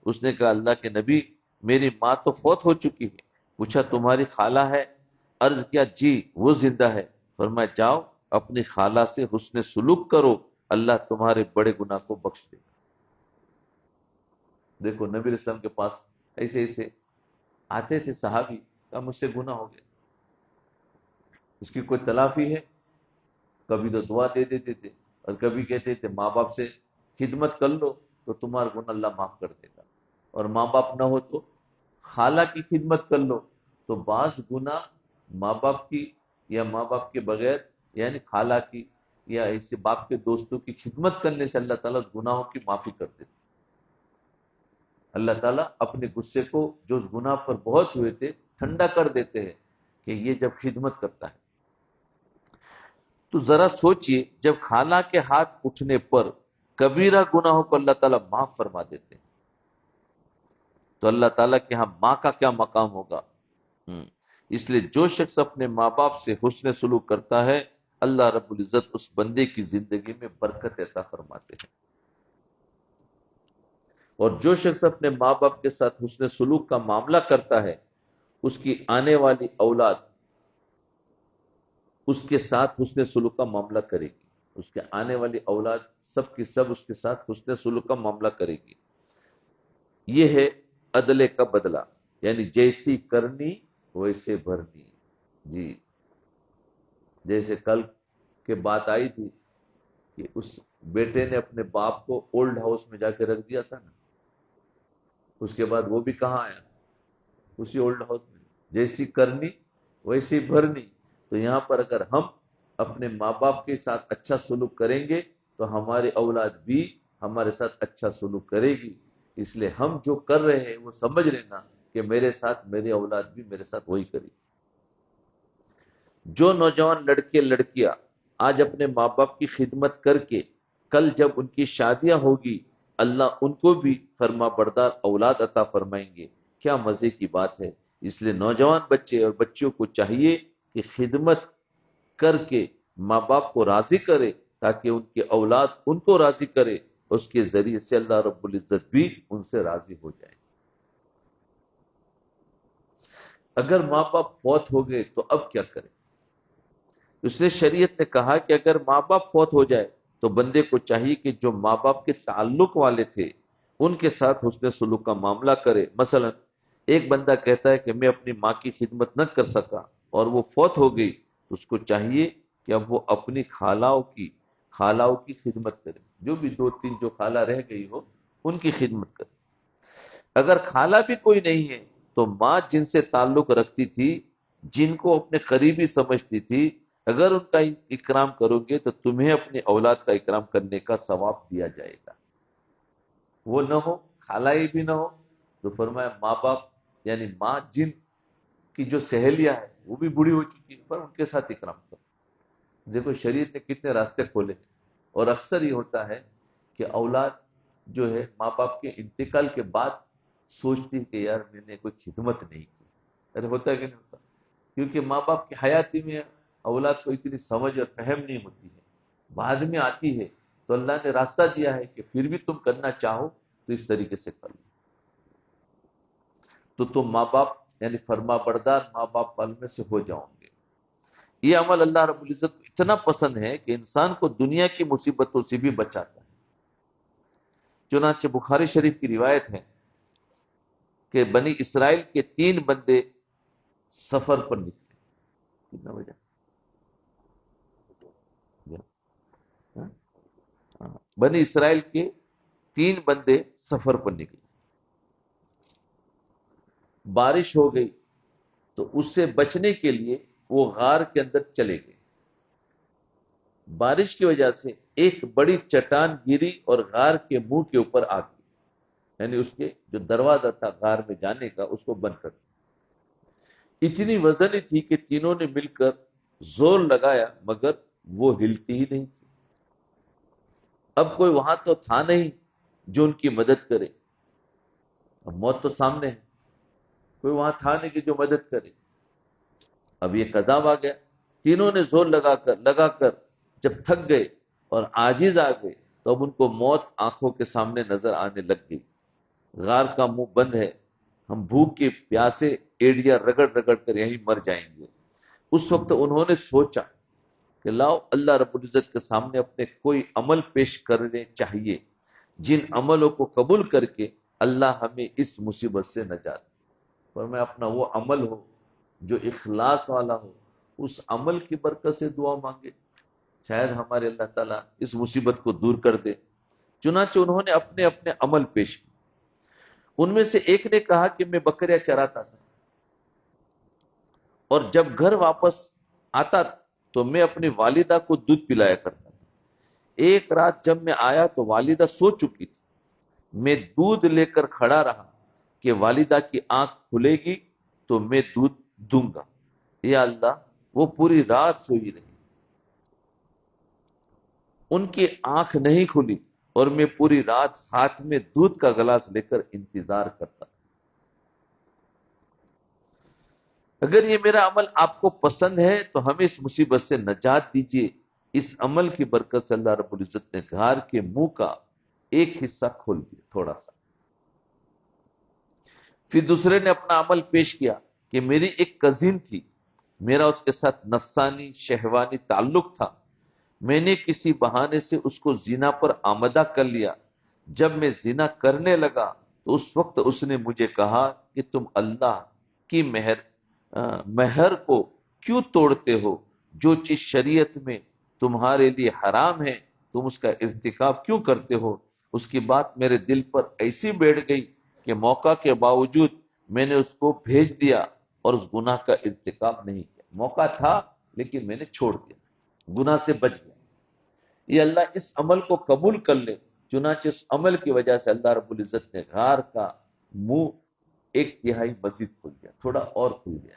اس نے کہا، اللہ کے نبی، میری ماں تو فوت ہو چکی ہے۔ پوچھا، تمہاری خالہ ہے؟ عرض کیا، جی وہ زندہ ہے۔ فرمایا، جاؤ اپنی خالہ سے حسن سلوک کرو، اللہ تمہارے بڑے گناہ کو بخش دے گا۔ دیکھو نبی علیہ السلام کے پاس ایسے ایسے آتے تھے صحابی، کہا مجھ سے گناہ ہو گیا، اس کی کوئی تلافی ہے؟ کبھی تو دعا دے دیتے تھے اور کبھی کہتے تھے ماں باپ سے خدمت کر لو تو تمہارا گناہ اللہ معاف کر دے گا، اور ماں باپ نہ ہو تو خالہ کی خدمت کر لو۔ تو بعض گناہ ماں باپ کی یا ماں باپ کے بغیر، یعنی خالہ کی یا ایسے باپ کے دوستوں کی خدمت کرنے سے اللہ تعالیٰ گناہوں کی معافی کر دیتے۔ اللہ تعالیٰ اپنے غصے کو جو اس گناہ پر بہت ہوئے تھے ٹھنڈا کر دیتے ہیں کہ یہ جب خدمت کرتا ہے۔ تو ذرا سوچئے، جب خالہ کے ہاتھ اٹھنے پر کبیرہ گناہوں کو اللہ تعالیٰ معاف فرما دیتے ہیں، تو اللہ تعالیٰ کے ہاں ماں کا کیا مقام ہوگا؟ اس لیے جو شخص اپنے ماں باپ سے حسن سلوک کرتا ہے اللہ رب العزت اس بندے کی زندگی میں برکت عطا فرماتے ہیں، اور جو شخص اپنے ماں باپ کے ساتھ حسن سلوک کا معاملہ کرتا ہے اس کی آنے والی اولاد اس کے ساتھ حسن سلوک کا معاملہ کرے گی، اس کے آنے والی اولاد سب کی سب اس کے ساتھ حسن سلوک کا معاملہ کرے گی۔ یہ ہے عدل کا بدلہ، یعنی جیسی کرنی ویسے بھرنی۔ جی، جیسے کل کے بات آئی تھی کہ اس بیٹے نے اپنے باپ کو اولڈ ہاؤس میں جا کے رکھ دیا تھا نا، اس کے بعد وہ بھی کہاں آیا؟ اسی اولڈ ہاؤس میں۔ جیسی کرنی ویسی بھرنی، تو یہاں پر اگر ہم اپنے ماں باپ کے ساتھ اچھا سلوک کریں گے تو ہماری اولاد بھی ہمارے ساتھ اچھا سلوک کرے گی، اس لیے ہم جو کر رہے ہیں وہ سمجھ لینا کہ میرے ساتھ میری اولاد بھی میرے ساتھ وہی کرے گی۔ جو نوجوان لڑکے لڑکیاں آج اپنے ماں باپ کی خدمت کر کے کل جب ان کی شادیاں ہوگی اللہ ان کو بھی فرما بردار اولاد عطا فرمائیں گے، کیا مزے کی بات ہے۔ اس لیے نوجوان بچے اور بچیوں کو چاہیے کہ خدمت کر کے ماں باپ کو راضی کرے تاکہ ان کی اولاد ان کو راضی کرے، اس کے ذریعے سے اللہ رب العزت بھی ان سے راضی ہو جائے۔ اگر ماں باپ فوت ہو گئے تو اب کیا کریں؟ اس نے شریعت نے کہا کہ اگر ماں باپ فوت ہو جائے تو بندے کو چاہیے کہ جو ماں باپ کے تعلق والے تھے ان کے ساتھ حسن سلوک کا معاملہ کرے۔ مثلا ایک بندہ کہتا ہے کہ میں اپنی ماں کی خدمت نہ کر سکا اور وہ فوت ہو گئی، تو اس کو چاہیے کہ اب وہ اپنی خالوں کی خدمت کرے، جو بھی 2 3 جو خالہ رہ گئی ہو ان کی خدمت کرے۔ اگر خالہ بھی کوئی نہیں ہے تو ماں جن سے تعلق رکھتی تھی، جن کو اپنے قریبی سمجھتی تھی، اگر ان کا اکرام کرو گے تو تمہیں اپنی اولاد کا اکرام کرنے کا ثواب دیا جائے گا۔ وہ نہ ہو، خالائی بھی نہ ہو، تو فرمایا ماں باپ یعنی ماں جن کی جو سہیلیاں ہیں وہ بھی بوڑھی ہو چکی ہے، پر ان کے ساتھ اکرام کرو۔ دیکھو شریعت نے کتنے راستے کھولے ہیں۔ اور اکثر یہ ہوتا ہے کہ اولاد جو ہے ماں باپ کے انتقال کے بعد سوچتی ہے کہ یار میں نے کوئی خدمت نہیں کی۔ ارے ہوتا ہے کہ نہیں ہوتا؟ کیونکہ ماں باپ کی حیاتی میں اولاد کو اتنی سمجھ اور فہم نہیں ہوتی ہے، بعد میں آتی ہے، تو اللہ نے راستہ دیا ہے کہ پھر بھی تم کرنا چاہو تو اس طریقے سے کر لو، تو تم ماں باپ یعنی فرما بردار ماں باپ والے سے ہو جاؤ گے۔ یہ عمل اللہ رب العزت کو اتنا پسند ہے کہ انسان کو دنیا کی مصیبتوں سے بھی بچاتا ہے۔ چنانچہ بخاری شریف کی روایت ہے کہ بنی اسرائیل کے 3 بندے سفر پر نکلے۔ کتنا بجا؟ بنی اسرائیل کے 3 بندے سفر پر نکلے، بارش ہو گئی تو اس سے بچنے کے لیے وہ غار کے اندر چلے گئے۔ بارش کی وجہ سے ایک بڑی چٹان گری اور غار کے منہ کے اوپر آ گئی، یعنی اس کے جو دروازہ تھا غار میں جانے کا اس کو بند کر دیا۔ اتنی وزنی تھی کہ تینوں نے مل کر زور لگایا مگر وہ ہلتی ہی نہیں تھی۔ اب کوئی وہاں تو تھا نہیں جو ان کی مدد کرے، اب موت تو سامنے ہے، کوئی وہاں تھا نہیں کہ جو مدد کرے۔ اب یہ قذاب آ گیا، تینوں نے زور لگا کر جب تھک گئے اور عاجز آ گئے تو اب ان کو موت آنکھوں کے سامنے نظر آنے لگ گئی۔ غار کا منہ بند ہے، ہم بھوک کے پیاسے ایڑیاں رگڑ رگڑ کر یہیں مر جائیں گے۔ اس وقت انہوں نے سوچا کہ لاؤ اللہ رب العزت کے سامنے اپنے کوئی عمل پیش کرنے چاہیے جن عملوں کو قبول کر کے اللہ ہمیں اس مصیبت سے نجات دے۔ پر میں اپنا وہ عمل ہو جو اخلاص والا ہو، اس عمل کی برکت سے دعا مانگے، شاید ہمارے اللہ تعالیٰ اس مصیبت کو دور کر دے۔ چنانچہ انہوں نے اپنے اپنے عمل پیش کیے۔ ان میں سے ایک نے کہا کہ میں بکریاں چراتا تھا اور جب گھر واپس آتا تو میں اپنی والدہ کو دودھ پلایا کرتا تھا۔ ایک رات جب میں آیا تو والدہ سو چکی تھی۔ میں دودھ لے کر کھڑا رہا کہ والدہ کی آنکھ کھلے گی تو میں دودھ دوں گا۔ یا اللہ، وہ پوری رات سوئی رہی، ان کی آنکھ نہیں کھلی اور میں پوری رات ہاتھ میں دودھ کا گلاس لے کر انتظار کرتا۔ اگر یہ میرا عمل آپ کو پسند ہے تو ہمیں اس مصیبت سے نجات دیجیے۔ اس عمل کی برکت سے اللہ رب العزت نے غار کے منہ کا ایک حصہ کھول دیا، تھوڑا سا۔ پھر دوسرے نے اپنا عمل پیش کیا کہ میری ایک کزن تھی، میرا اس کے ساتھ نفسانی شہوانی تعلق تھا، میں نے کسی بہانے سے اس کو زنا پر آمدہ کر لیا۔ جب میں زنا کرنے لگا تو اس وقت اس نے مجھے کہا کہ تم اللہ کی مہر کو کیوں توڑتے ہو؟ جو چیز شریعت میں تمہارے لیے حرام ہے تم اس کا ارتکاب کیوں کرتے ہو؟ اس کی بات میرے دل پر ایسی بیٹھ گئی کہ موقع کے باوجود میں نے اس کو بھیج دیا اور اس گناہ کا ارتکاب نہیں کیا۔ موقع تھا لیکن میں نے چھوڑ دیا، گناہ سے بچ گیا۔ یہ اللہ اس عمل کو قبول کر لے۔ چنانچہ اس عمل کی وجہ سے اللہ رب العزت نے غار کا منہ 1/3 مزید کھل گیا، تھوڑا اور کھل گیا۔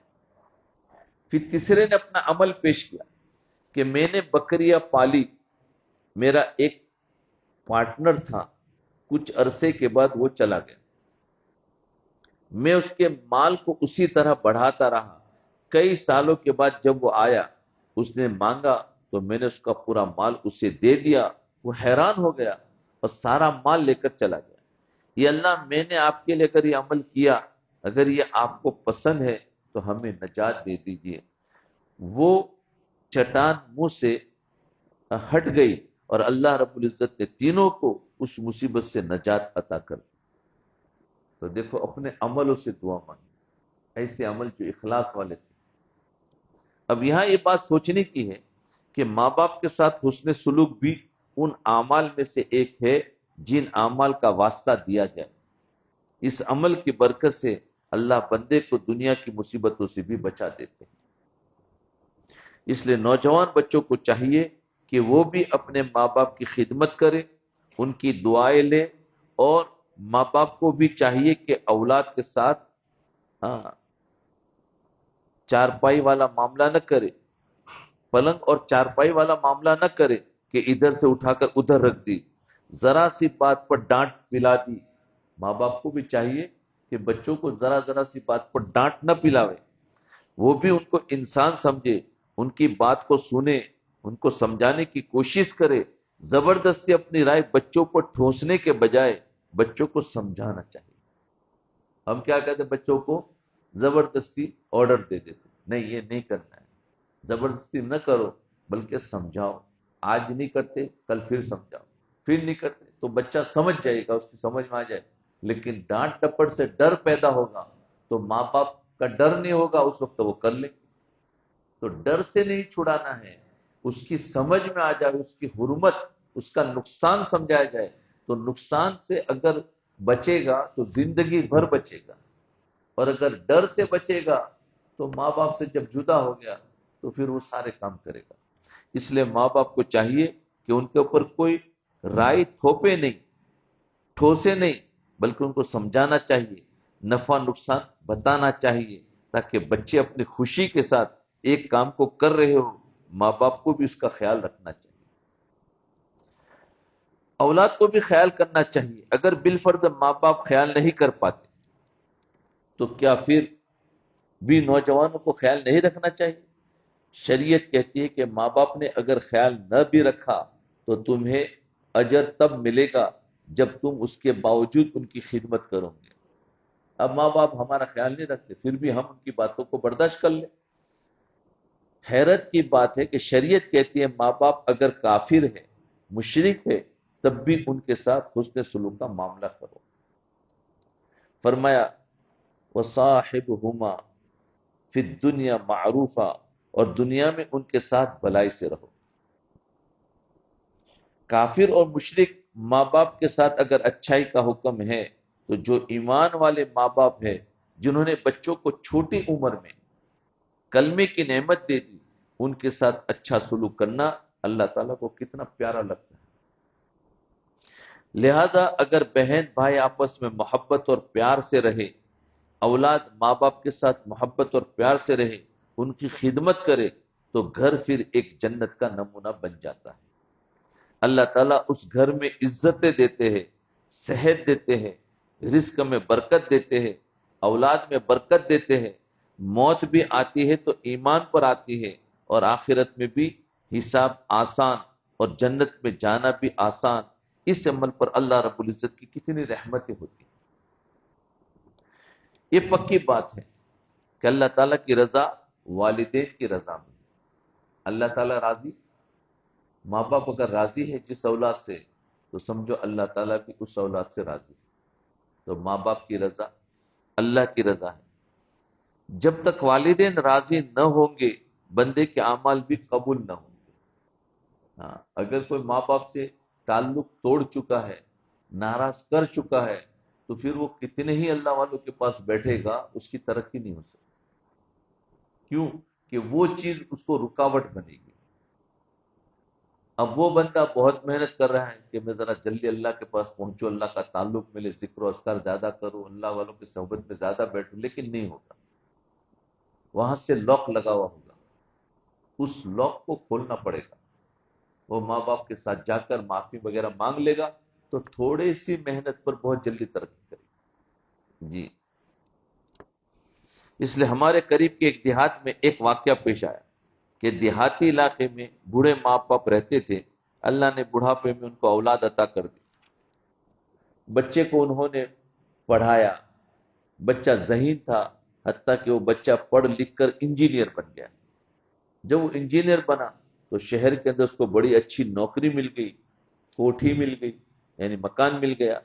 پھر تیسرے نے اپنا عمل پیش کیا کہ میں نے بکریاں پالی، میرا ایک پارٹنر تھا، کچھ عرصے کے بعد وہ چلا گیا، میں اس کے مال کو اسی طرح بڑھاتا رہا۔ کئی سالوں کے بعد جب وہ آیا، اس نے مانگا تو میں نے اس کا پورا مال اسے دے دیا۔ وہ حیران ہو گیا اور سارا مال لے کر چلا گیا۔ یہ اللہ، میں نے آپ کے لیے اگر یہ عمل کیا، اگر یہ آپ کو پسند ہے تو ہمیں نجات دے دیجیے۔ وہ چٹان منہ سے ہٹ گئی اور اللہ رب العزت نے تینوں کو اس مصیبت سے نجات عطا کر دی۔ تو دیکھو اپنے عملوں سے دعا مانگی، ایسے عمل جو اخلاص والے تھے۔ اب یہاں یہ بات سوچنے کی ہے کہ ماں باپ کے ساتھ حسن سلوک بھی ان اعمال میں سے ایک ہے جن اعمال کا واسطہ دیا جائے۔ اس عمل کی برکت سے اللہ بندے کو دنیا کی مصیبتوں سے بھی بچا دیتے ہیں۔ اس لیے نوجوان بچوں کو چاہیے کہ وہ بھی اپنے ماں باپ کی خدمت کرے، ان کی دعائیں لے اور ماں باپ کو بھی چاہیے کہ اولاد کے ساتھ چارپائی والا معاملہ نہ کرے، پلنگ اور چارپائی والا معاملہ نہ کرے کہ ادھر سے اٹھا کر ادھر رکھ دی، ذرا سی بات پر ڈانٹ پلا دی۔ ماں باپ کو بھی چاہیے کہ بچوں کو ذرا ذرا سی بات پر ڈانٹ نہ پلاوے، وہ بھی ان کو انسان سمجھے، ان کی بات کو سنے، ان کو سمجھانے کی کوشش کرے۔ زبردستی اپنی رائے بچوں پر ٹھوسنے کے بجائے بچوں کو سمجھانا چاہیے۔ ہم کیا کہتے ہیں بچوں کو زبردستی آرڈر دے دیتے، نہیں یہ نہیں کرنا ہے، زبردستی نہ کرو بلکہ سمجھاؤ، آج نہیں کرتے کل پھر سمجھاؤ، پھر نہیں کرتے تو بچہ سمجھ جائے گا، اس کی سمجھ میں آ جائے، لیکن ڈانٹ ٹپڑ سے ڈر پیدا ہوگا تو ماں باپ کا ڈر نہیں ہوگا، اس وقت وہ کر لیں گے۔ تو ڈر سے نہیں چھڑانا ہے، اس کی سمجھ میں آ جائے، اس کی حرمت، اس کا نقصان سمجھایا جائے، تو نقصان سے اگر بچے گا تو زندگی بھر بچے گا، اور اگر ڈر سے بچے گا تو ماں باپ سے جب جدا ہو گیا تو پھر وہ سارے کام کرے گا۔ اس لیے ماں باپ کو چاہیے کہ ان کے اوپر کوئی رائے تھوپے نہیں، ٹھوسے نہیں، بلکہ ان کو سمجھانا چاہیے، نفع نقصان بتانا چاہیے، تاکہ بچے اپنی خوشی کے ساتھ ایک کام کو کر رہے ہو، ماں باپ کو بھی اس کا خیال رکھنا چاہیے، اولاد کو بھی خیال کرنا چاہیے۔ اگر بالفرض ماں باپ خیال نہیں کر پاتے تو کیا پھر بھی نوجوانوں کو خیال نہیں رکھنا چاہیے؟ شریعت کہتی ہے کہ ماں باپ نے اگر خیال نہ بھی رکھا تو تمہیں اجر تب ملے گا جب تم اس کے باوجود ان کی خدمت کرو گے۔ اب ماں باپ ہمارا خیال نہیں رکھتے، پھر بھی ہم ان کی باتوں کو برداشت کر لیں۔ حیرت کی بات ہے کہ شریعت کہتی ہے ماں باپ اگر کافر ہے، مشرک ہے، تب بھی ان کے ساتھ حسن سلوک کا معاملہ کرو۔ فرمایا وصاحبہما فی الدنیا معروفا، اور دنیا میں ان کے ساتھ بھلائی سے رہو۔ کافر اور مشرک ماں باپ کے ساتھ اگر اچھائی کا حکم ہے تو جو ایمان والے ماں باپ ہیں، جنہوں نے بچوں کو چھوٹی عمر میں کلمے کی نعمت دے دی، ان کے ساتھ اچھا سلوک کرنا اللہ تعالیٰ کو کتنا پیارا لگتا ہے۔ لہذا اگر بہن بھائی آپس میں محبت اور پیار سے رہے، اولاد ماں باپ کے ساتھ محبت اور پیار سے رہے، ان کی خدمت کرے، تو گھر پھر ایک جنت کا نمونہ بن جاتا ہے۔ اللہ تعالیٰ اس گھر میں عزتیں دیتے ہیں، صحت دیتے ہیں، رزق میں برکت دیتے ہیں، اولاد میں برکت دیتے ہیں، موت بھی آتی ہے تو ایمان پر آتی ہے، اور آخرت میں بھی حساب آسان اور جنت میں جانا بھی آسان۔ اس عمل پر اللہ رب العزت کی کتنی رحمتیں ہوتی ہیں۔ یہ پکی بات ہے کہ اللہ تعالیٰ کی رضا والدین کی رضا میں، اللہ تعالیٰ راضی، ماں باپ اگر راضی ہے جس اولاد سے، تو سمجھو اللہ تعالیٰ بھی اس اولاد سے راضی ہے۔ تو ماں باپ کی رضا اللہ کی رضا ہے۔ جب تک والدین راضی نہ ہوں گے بندے کے اعمال بھی قبول نہ ہوں گے۔ اگر کوئی ماں باپ سے تعلق توڑ چکا ہے، ناراض کر چکا ہے، تو پھر وہ کتنے ہی اللہ والوں کے پاس بیٹھے گا، اس کی ترقی نہیں ہو سکتی۔ کیوں کہ وہ چیز اس کو رکاوٹ بنے گی۔ اب وہ بندہ بہت محنت کر رہا ہے کہ میں ذرا جلدی اللہ کے پاس پہنچوں، اللہ کا تعلق ملے، ذکر و اذکار زیادہ کروں، اللہ والوں کی صحبت میں زیادہ بیٹھوں، لیکن نہیں ہوتا۔ وہاں سے لاک لگا ہوا ہوگا، اس لاک کو کھولنا پڑے گا۔ وہ ماں باپ کے ساتھ جا کر معافی وغیرہ مانگ لے گا تو تھوڑی سی محنت پر بہت جلدی ترقی کرے گا۔ جی، اس لیے ہمارے قریب کے ایک دیہات میں ایک واقعہ پیش آیا کہ دیہاتی علاقے میں بوڑھے ماں باپ رہتے تھے، اللہ نے بڑھاپے میں ان کو اولاد عطا کر دی، بچے کو انہوں نے پڑھایا، بچہ ذہین تھا، حتیٰ کہ وہ بچہ پڑھ لکھ کر انجینئر بن گیا۔ جب وہ انجینئر بنا تو شہر کے اندر اس کو بڑی اچھی نوکری مل گئی، کوٹھی مل گئی، یعنی مکان مل گیا،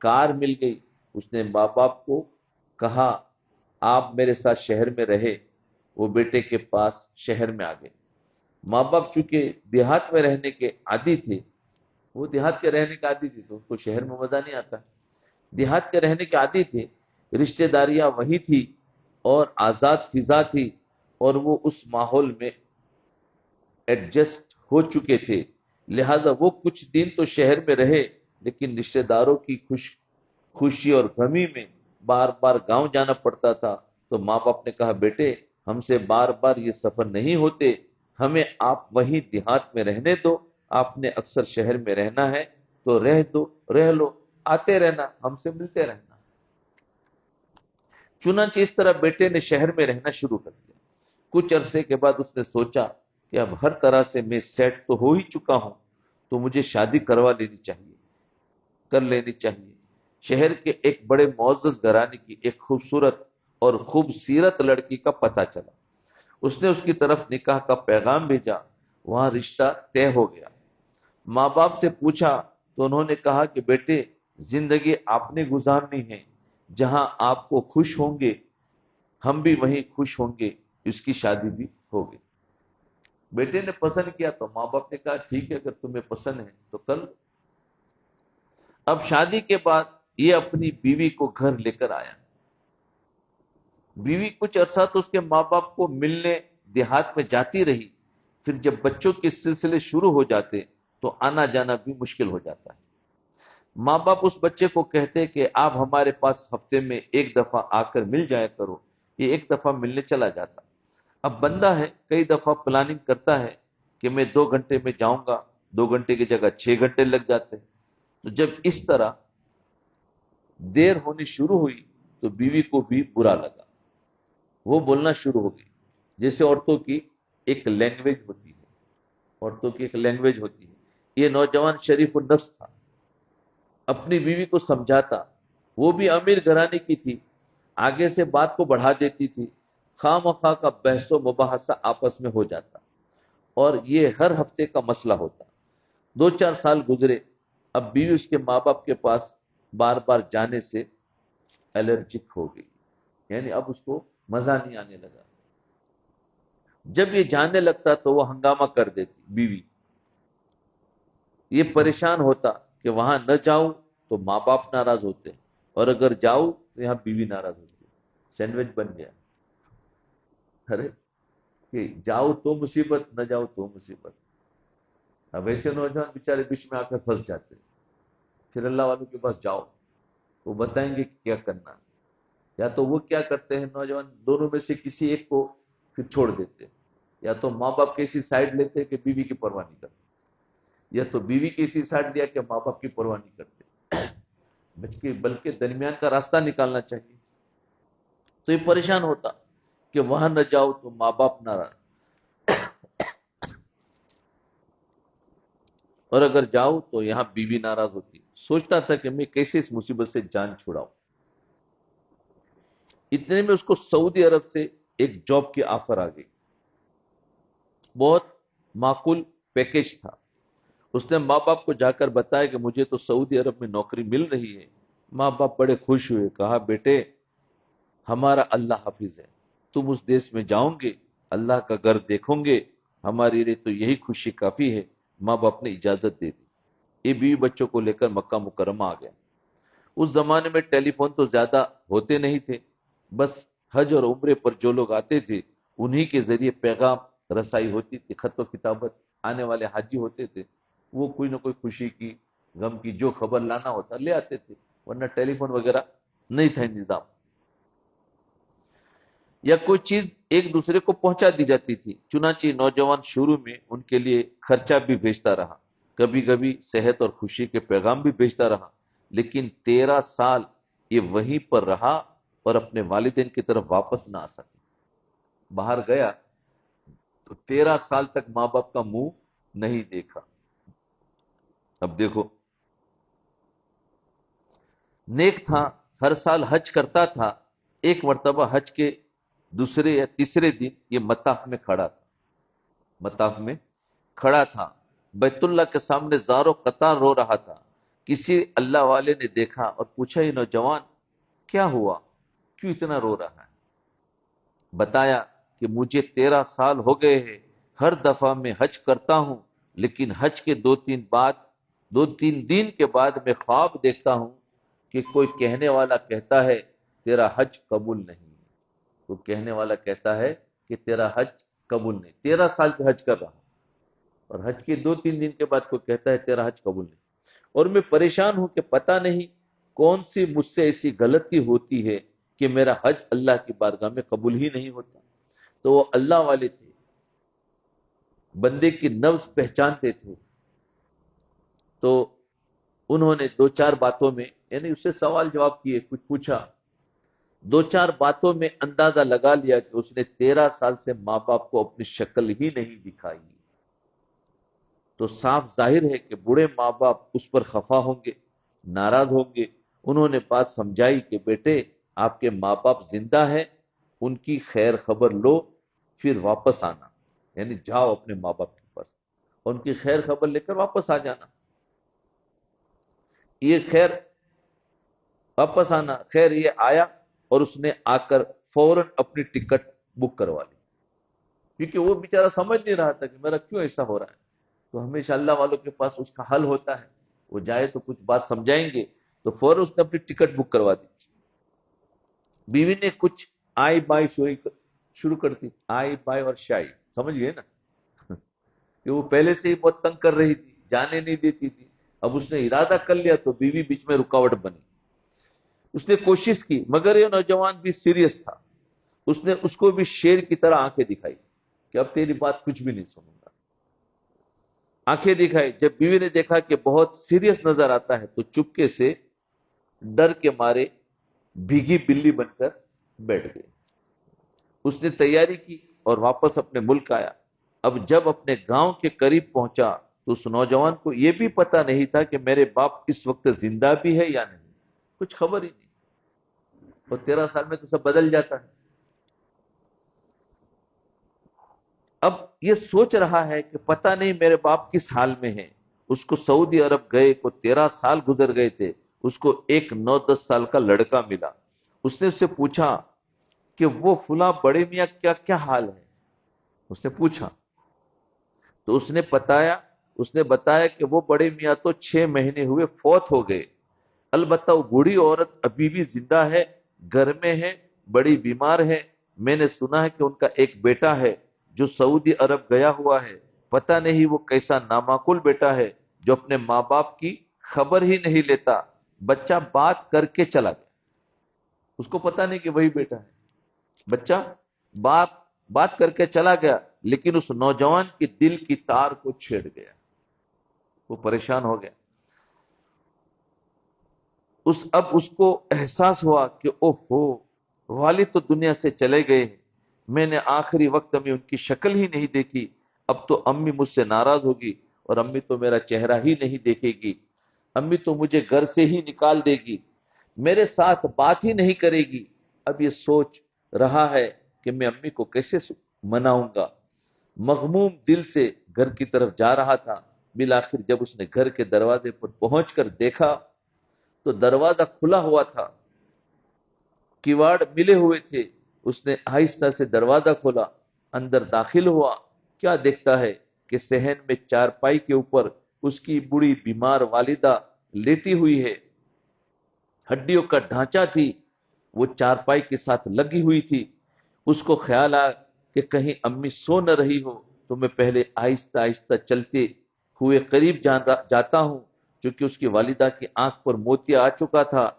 کار مل گئی۔ اس نے ماں باپ کو کہا آپ میرے ساتھ شہر میں رہے، وہ بیٹے کے پاس شہر میں آ گئے۔ ماں باپ چونکہ دیہات میں رہنے کے عادی تھے، وہ دیہات کے رہنے کے عادی تھے تو ان کو شہر میں مزہ نہیں آتا، دیہات کے رہنے کے عادی تھے، رشتہ داریاں وہی تھی اور آزاد فضا تھی، اور وہ اس ماحول میں ایڈجسٹ ہو چکے تھے، لہذا وہ کچھ دن تو شہر میں رہے، لیکن رشتہ داروں کی خوشی اور غمی میں بار بار گاؤں جانا پڑتا تھا، تو ماں باپ نے کہا بیٹے ہم سے بار بار یہ سفر نہیں ہوتے، ہمیں آپ وہیں دیہات میں رہنے دو، آپ نے اکثر شہر میں رہنا ہے تو رہ دو، رہ لو، آتے رہنا، ہم سے ملتے رہنا۔ چنانچہ اس طرح بیٹے نے شہر میں رہنا شروع کر دیا۔ کچھ عرصے کے بعد اس نے سوچا کہ اب ہر طرح سے میں سیٹ تو ہو ہی چکا ہوں، تو مجھے شادی کروا لینی چاہیے، کر لینی چاہیے۔ شہر کے ایک بڑے معزز گھرانے کی ایک خوبصورت اور خوبصیرت لڑکی کا پتہ چلا۔ اس نے اس کی طرف نکاح کا پیغام بھیجا، وہاں رشتہ طے ہو گیا۔ ماں باپ سے پوچھا تو انہوں نے کہا کہ بیٹے زندگی آپ نے گزارنی ہے، جہاں آپ کو خوش ہوں گے ہم بھی وہیں خوش ہوں گے۔ اس کی شادی بھی ہو گئی۔ بیٹے نے پسند کیا تو ماں باپ نے کہا ٹھیک ہے، اگر تمہیں پسند ہے تو کر لو۔ اب شادی کے بعد یہ اپنی بیوی کو گھر لے کر آیا۔ بیوی کچھ عرصہ تو اس کے ماں باپ کو ملنے دیہات میں جاتی رہی، پھر جب بچوں کے سلسلے شروع ہو جاتے تو آنا جانا بھی مشکل ہو جاتا ہے۔ ماں باپ اس بچے کو کہتے کہ آپ ہمارے پاس ہفتے میں ایک دفعہ آ کر مل جایا کرو۔ یہ ایک دفعہ ملنے چلا جاتا۔ اب بندہ ہے کئی دفعہ پلاننگ کرتا ہے کہ میں 2 گھنٹے میں جاؤں گا، 2 گھنٹے کی جگہ 6 گھنٹے لگ جاتے ہیں۔ تو جب اس طرح دیر ہونی شروع ہوئی تو بیوی کو بھی برا لگا، وہ بولنا شروع ہو گئی۔ جیسے عورتوں کی ایک لینگویج ہوتی ہے، عورتوں کی ایک لینگویج ہوتی ہے۔ یہ نوجوان شریف النفس تھا، اپنی بیوی کو سمجھاتا، وہ بھی امیر گھرانے کی تھی، آگے سے بات کو بڑھا دیتی تھی، خواہ مخواہ کا بحث و مباحثہ آپس میں ہو جاتا اور یہ ہر ہفتے کا مسئلہ ہوتا۔ 2 4 سال گزرے، اب بیوی اس کے ماں باپ کے پاس بار بار جانے سے الرجک ہو گئی، یعنی اب اس کو مزہ نہیں آنے لگا۔ جب یہ جانے لگتا تو وہ ہنگامہ کر دیتی بیوی، یہ پریشان ہوتا کہ وہاں نہ جاؤں تو ماں باپ ناراض ہوتے، اور اگر جاؤں تو یہاں بیوی ناراض ہوتی۔ سینڈوچ بن گیا، ارے کہ جاؤ تو مصیبت، نہ جاؤ تو مصیبت۔ اب ایسے نوجوان بیچارے بیچ میں آ کر پھنس جاتے۔ پھر اللہ والوں کے پاس جاؤ، وہ بتائیں گے کہ کیا کرنا ہے۔ یا تو وہ کیا کرتے ہیں نوجوان، دونوں میں سے کسی ایک کو پھر چھوڑ دیتے، یا تو ماں باپ کی ایسی سائڈ لیتے کہ بیوی کی پرواہ نہیں کرتے، یا تو بیوی کی ایسی سائڈ لیا کہ ماں باپ کی پرواہ نہیں کرتے، بلکہ درمیان کا راستہ نکالنا چاہیے۔ تو یہ پریشان ہوتا کہ وہاں نہ جاؤ تو ماں باپ ناراض، اور اگر جاؤ تو یہاں بیوی ناراض ہوتی۔ سوچتا تھا کہ میں کیسے اس مصیبت سے جان چھڑاؤں۔ اتنے میں اس کو سعودی عرب سے ایک جاب کی آفر آ گئی، بہت معقول پیکج تھا۔ اس نے ماں باپ کو جا کر بتایا کہ مجھے تو سعودی عرب میں نوکری مل رہی ہے۔ ماں باپ بڑے خوش ہوئے، کہا بیٹے ہمارا اللہ حافظ ہے، تم اس دیش میں جاؤں گے، اللہ کا گھر دیکھوں گے، ہمارے لیے تو یہی خوشی کافی ہے۔ ماں باپ نے اجازت دے دی۔ یہ بیوی بچوں کو لے کر مکہ مکرمہ آ گیا۔ اس زمانے میں ٹیلی فون تو زیادہ ہوتے نہیں تھے، بس حج اور عمرے پر جو لوگ آتے تھے انہی کے ذریعے پیغام رسائی ہوتی تھی، خط و کتابت۔ آنے والے حاجی ہوتے تھے، وہ کوئی نہ کوئی خوشی کی، غم کی جو خبر لانا ہوتا لے آتے تھے، ورنہ ٹیلی فون وغیرہ نہیں تھا انتظام، یا کوئی چیز ایک دوسرے کو پہنچا دی جاتی تھی۔ چنانچہ نوجوان شروع میں ان کے لیے خرچہ بھی بھیجتا رہا، کبھی کبھی صحت اور خوشی کے پیغام بھی بھیجتا رہا، لیکن 13 سال یہ وہیں پر رہا اور اپنے والدین کی طرف واپس نہ آ سکا۔ باہر گیا تو 13 سال تک ماں باپ کا منہ نہیں دیکھا۔ اب دیکھو، نیک تھا، ہر سال حج کرتا تھا۔ ایک مرتبہ حج کے دوسرے یا تیسرے دن یہ مطاف میں کھڑا تھا، مطاف میں کھڑا تھا، بیت اللہ کے سامنے زاروں قطار رو رہا تھا۔ کسی اللہ والے نے دیکھا اور پوچھا یہ نوجوان کیا ہوا، کیوں اتنا رو رہا ہے؟ بتایا کہ مجھے 13 سال ہو گئے ہیں، ہر دفعہ میں حج کرتا ہوں، لیکن حج کے 2 3 دن کے بعد میں خواب دیکھتا ہوں کہ کوئی کہنے والا کہتا ہے تیرا حج قبول نہیں، کوئی کہنے والا کہتا ہے کہ تیرا حج قبول نہیں۔ 13 سال سے حج کر رہا ہوں، اور حج کے 2 3 دن کے بعد کوئی کہتا ہے تیرا حج قبول نہیں، اور میں پریشان ہوں کہ پتہ نہیں کون سی مجھ سے ایسی غلطی ہوتی ہے کہ میرا حج اللہ کی بارگاہ میں قبول ہی نہیں ہوتا. تو وہ اللہ والے تھے، بندے کی نفس پہچانتے تھے. تو انہوں نے دو چار باتوں میں، یعنی اس سے سوال جواب کیے، کچھ پوچھا، دو چار باتوں میں اندازہ لگا لیا کہ اس نے 13 سال سے ماں باپ کو اپنی شکل ہی نہیں دکھائی. تو صاف ظاہر ہے کہ بوڑھے ماں باپ اس پر خفا ہوں گے، ناراض ہوں گے. انہوں نے بات سمجھائی کہ بیٹے آپ کے ماں باپ زندہ ہیں، ان کی خیر خبر لو پھر واپس آنا، یعنی جاؤ اپنے ماں باپ کے پاس، ان کی خیر خبر لے کر واپس آ جانا. یہ خیر واپس آنا، خیر یہ آیا اور اس نے آ کر فوراً اپنی ٹکٹ بک کروا لی، کیونکہ وہ بیچارہ سمجھ نہیں رہا تھا کہ میرا کیوں ایسا ہو رہا ہے. تو ہمیشہ اللہ والوں کے پاس اس کا حل ہوتا ہے، وہ جائے تو کچھ بات سمجھائیں گے. تو فوراً اس نے اپنی ٹکٹ بک کروا دی. بیوی نے کچھ آئی بائی شروع کر دی، آئی بائی اور شائی، سمجھ گئے نا کہ وہ پہلے سے ہی بہت تنگ کر رہی تھی، جانے نہیں دیتی تھی. اب اس نے ارادہ کر لیا تو بیوی بیچ میں رکاوٹ بنی. اس نے کوشش کی مگر یہ نوجوان بھی سیریس تھا. اس نے اس کو بھی شیر کی طرح آنکھیں دکھائی کہ اب تیری بات کچھ بھی نہیں سنوں گا. آنکھیں دکھائی. جب بیوی نے دیکھا کہ بہت سیریس نظر آتا ہے تو چپکے سے ڈر کے مارے بھیگی بلی بن کر بیٹھ گئی. اس نے تیاری کی اور واپس اپنے ملک آیا. اب جب اپنے گاؤں کے قریب پہنچا تو اس نوجوان کو یہ بھی پتا نہیں تھا کہ میرے باپ اس وقت زندہ بھی ہے یا نہیں، کچھ خبر ہی نہیں. اور 13 سال میں تو سب بدل جاتا ہے. اب یہ سوچ رہا ہے کہ پتہ نہیں میرے باپ کس حال میں ہیں. اس کو سعودی عرب گئے کو 13 سال گزر گئے تھے. اس کو ایک 9-10 سال کا لڑکا ملا. اس نے اس سے پوچھا کہ وہ فلاں بڑے میاں کیا کیا حال ہے. اس نے پوچھا تو اس نے بتایا کہ وہ بڑے میاں تو 6 مہینے ہوئے فوت ہو گئے. البتہ وہ بوڑھی عورت ابھی بھی زندہ ہے، گھر میں ہے، بڑی بیمار ہے. میں نے سنا ہے کہ ان کا ایک بیٹا ہے جو سعودی عرب گیا ہوا ہے. پتہ نہیں وہ کیسا نامعقول بیٹا ہے جو اپنے ماں باپ کی خبر ہی نہیں لیتا. بچہ بات کر کے چلا گیا، اس کو پتہ نہیں کہ وہی بیٹا ہے. بچہ بات بات کر کے چلا گیا، لیکن اس نوجوان کی دل کی تار کو چھیڑ گیا. وہ پریشان ہو گیا. اب اس کو احساس ہوا کہ اوہو، والد تو دنیا سے چلے گئے ہیں، میں نے آخری وقت میں ان کی شکل ہی نہیں دیکھی. اب تو امی مجھ سے ناراض ہوگی اور امی تو میرا چہرہ ہی نہیں دیکھے گی. امی تو مجھے گھر سے ہی نکال دے گی، میرے ساتھ بات ہی نہیں کرے گی. اب یہ سوچ رہا ہے کہ میں امی کو کیسے مناؤں گا. مغموم دل سے گھر کی طرف جا رہا تھا. بالآخر جب اس نے گھر کے دروازے پر پہنچ کر دیکھا تو دروازہ کھلا ہوا تھا، کیواڑ ملے ہوئے تھے. اس نے آہستہ سے دروازہ کھولا، اندر داخل ہوا. کیا دیکھتا ہے کہ صحن میں چارپائی کے اوپر اس کی بوڑھی بیمار والدہ لیٹی ہوئی ہے. ہڈیوں کا ڈھانچہ تھی، وہ چارپائی کے ساتھ لگی ہوئی تھی. اس کو خیال آیا کہ کہیں امی سو نہ رہی ہو تو میں پہلے آہستہ آہستہ چلتے ہوئے قریب جاتا ہوں، کیونکہ اس کی والدہ کی آنکھ پر موتیا آ چکا تھا.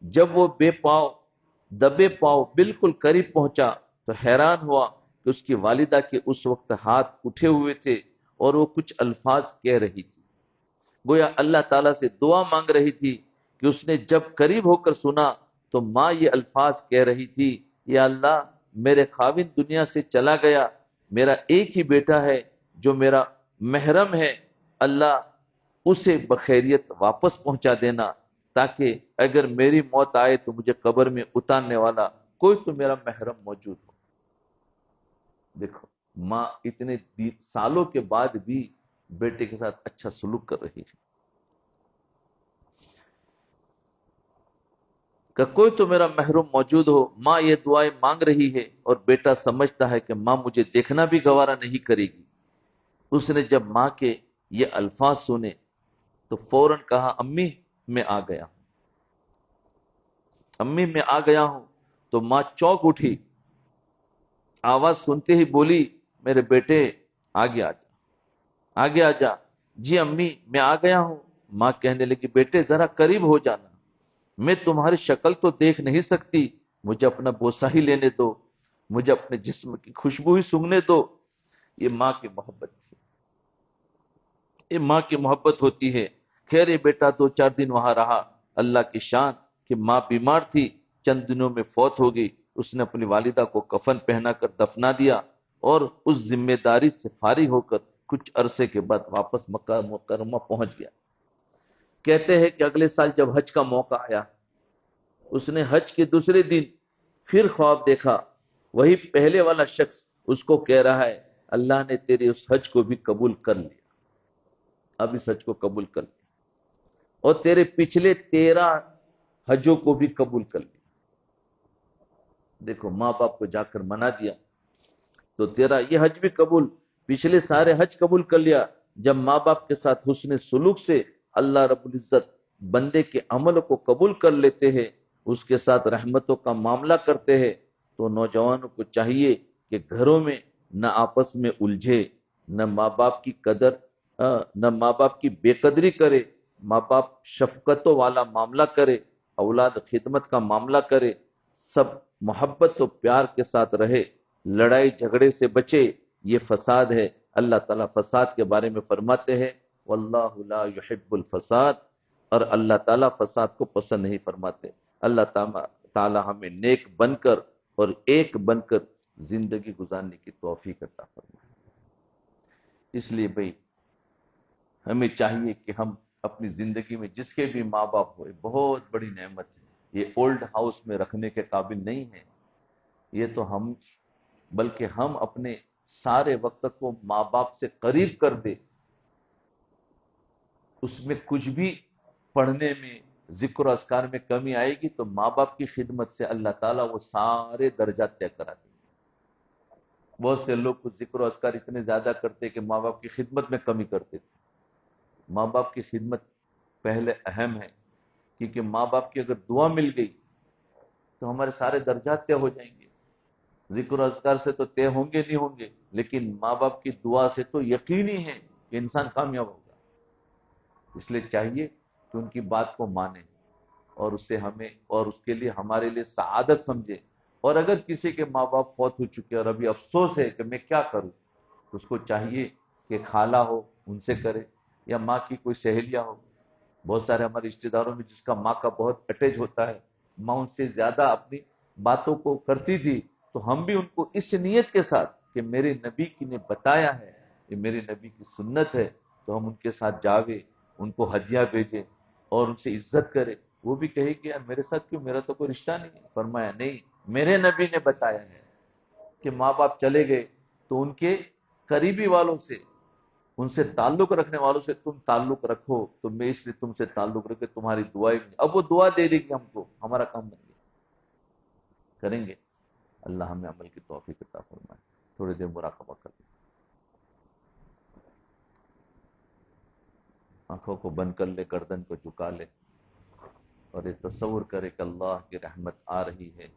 جب وہ دبے پاؤں بالکل قریب پہنچا تو حیران ہوا کہ اس کی والدہ کے اس وقت ہاتھ اٹھے ہوئے تھے اور وہ کچھ الفاظ کہہ رہی تھی، گویا اللہ تعالیٰ سے دعا مانگ رہی تھی. کہ اس نے جب قریب ہو کر سنا تو ماں یہ الفاظ کہہ رہی تھی، یا اللہ، میرے خاوند دنیا سے چلا گیا، میرا ایک ہی بیٹا ہے جو میرا محرم ہے، اللہ اسے بخیریت واپس پہنچا دینا، تاکہ اگر میری موت آئے تو مجھے قبر میں اتارنے والا کوئی تو میرا محرم موجود ہو. دیکھو، ماں اتنے سالوں کے بعد بھی بیٹے کے ساتھ اچھا سلوک کر رہی ہے کہ کوئی تو میرا محروم موجود ہو. ماں یہ دعائیں مانگ رہی ہے اور بیٹا سمجھتا ہے کہ ماں مجھے دیکھنا بھی گوارا نہیں کرے گی. اس نے جب ماں کے یہ الفاظ سنے تو فوراً کہا، امی میں آ گیا ہوں، امی میں آ گیا ہوں. تو ماں چونک اٹھی، آواز سنتے ہی بولی، میرے بیٹے آگے آ جا، آگے آ جا. جی امی میں آ گیا ہوں. ماں کہنے لگی، بیٹے ذرا قریب ہو جانا. میں تمہاری شکل تو دیکھ نہیں سکتی، مجھے اپنا بوسہ ہی لینے دو، مجھے اپنے جسم کی خوشبو ہی سونگنے دو۔ یہ ماں کی محبت تھی، یہ ماں کی محبت ہوتی ہے۔ خیر یہ بیٹا 2 4 دن وہاں رہا، اللہ کی شان کہ ماں بیمار تھی، چند دنوں میں فوت ہو گئی۔ اس نے اپنی والدہ کو کفن پہنا کر دفنا دیا اور اس ذمہ داری سے فارغ ہو کر کچھ عرصے کے بعد واپس مکہ مکرمہ پہنچ گیا۔ کہتے ہیں کہ اگلے سال جب حج کا موقع آیا، اس نے حج کے دوسرے دن پھر خواب دیکھا، وہی پہلے والا شخص اس کو کہہ رہا ہے اللہ نے تیرے اس حج کو بھی قبول کر لیا، اب اس حج کو قبول کر لیا، اور تیرے پچھلے 13 حجوں کو بھی قبول کر لیا۔ دیکھو ماں باپ کو جا کر منا دیا تو تیرا یہ حج بھی قبول، پچھلے سارے حج قبول کر لیا۔ جب ماں باپ کے ساتھ حسن سلوک سے اللہ رب العزت بندے کے عمل کو قبول کر لیتے ہیں، اس کے ساتھ رحمتوں کا معاملہ کرتے ہیں، تو نوجوانوں کو چاہیے کہ گھروں میں نہ آپس میں الجھے، نہ ماں باپ کی قدر نہ ماں باپ کی بے قدری کرے، ماں باپ شفقتوں والا معاملہ کرے، اولاد خدمت کا معاملہ کرے، سب محبت و پیار کے ساتھ رہے، لڑائی جھگڑے سے بچے، یہ فساد ہے۔ اللہ تعالیٰ فساد کے بارے میں فرماتے ہیں واللہ لا يحب الفساد، اور اللہ تعالیٰ فساد کو پسند نہیں فرماتے۔ اللہ تعالیٰ ہمیں نیک بن کر اور ایک بن کر زندگی گزارنے کی توفیق عطا فرمائے۔ اس لیے بھائی ہمیں چاہیے کہ ہم اپنی زندگی میں جس کے بھی ماں باپ ہوئے بہت بڑی نعمت ہے، یہ اولڈ ہاؤس میں رکھنے کے قابل نہیں ہے، یہ تو ہم بلکہ ہم اپنے سارے وقت کو ماں باپ سے قریب کر دے، اس میں کچھ بھی پڑھنے میں ذکر و اذکار میں کمی آئے گی تو ماں باپ کی خدمت سے اللہ تعالیٰ وہ سارے درجات طے کرا دیں گے۔ بہت سے لوگ کچھ ذکر و اذکار اتنے زیادہ کرتے کہ ماں باپ کی خدمت میں کمی کرتے تھے۔ ماں باپ کی خدمت پہلے اہم ہے، کیونکہ ماں باپ کی اگر دعا مل گئی تو ہمارے سارے درجات طے ہو جائیں گے۔ ذکر و اذکار سے تو طے ہوں گے نہیں ہوں گے، لیکن ماں باپ کی دعا سے تو یقینی ہے کہ انسان کامیاب ہوگا۔ اس لیے چاہیے کہ ان کی بات کو مانیں اور اسے ہمیں اور اس کے لیے ہمارے لیے سعادت سمجھے۔ اور اگر کسی کے ماں باپ فوت ہو چکے اور ابھی افسوس ہے کہ میں کیا کروں، تو اس کو چاہیے کہ خالہ ہو ان سے کرے، یا ماں کی کوئی سہیلیاں ہو۔ بہت سارے ہمارے رشتے داروں میں جس کا ماں کا بہت اٹیچ ہوتا ہے، ماں ان سے زیادہ اپنی باتوں کو کرتی تھی، تو ہم بھی ان کو اس نیت کے ساتھ کہ میرے نبی کی نے بتایا ہے، یہ میرے نبی کی سنت ہے، تو ہم ان کے ساتھ جاوے، ان کو ہدیہ بھیجے اور ان سے عزت کرے۔ وہ بھی کہے کہ یار میرے ساتھ کیوں، میرا تو کوئی رشتہ نہیں ہے۔ فرمایا نہیں، میرے نبی نے بتایا ہے کہ ماں باپ چلے گئے تو ان کے قریبی والوں سے، ان سے تعلق رکھنے والوں سے تم تعلق رکھو، تو میں اس لیے تم سے تعلق رکھے تمہاری دعائیں بھی۔ اب وہ دعا دے دے گی ہم کو، ہمارا کام بن گیا، کریں گے۔ اللہ ہمیں عمل کی توفیق عطا فرمائے۔ تھوڑی دیر مراقبہ کر لیں، آنکھوں کو بند کر لے، گردن کو جھکا لے، اور یہ تصور کرے کہ اللہ کی رحمت آ رہی ہے،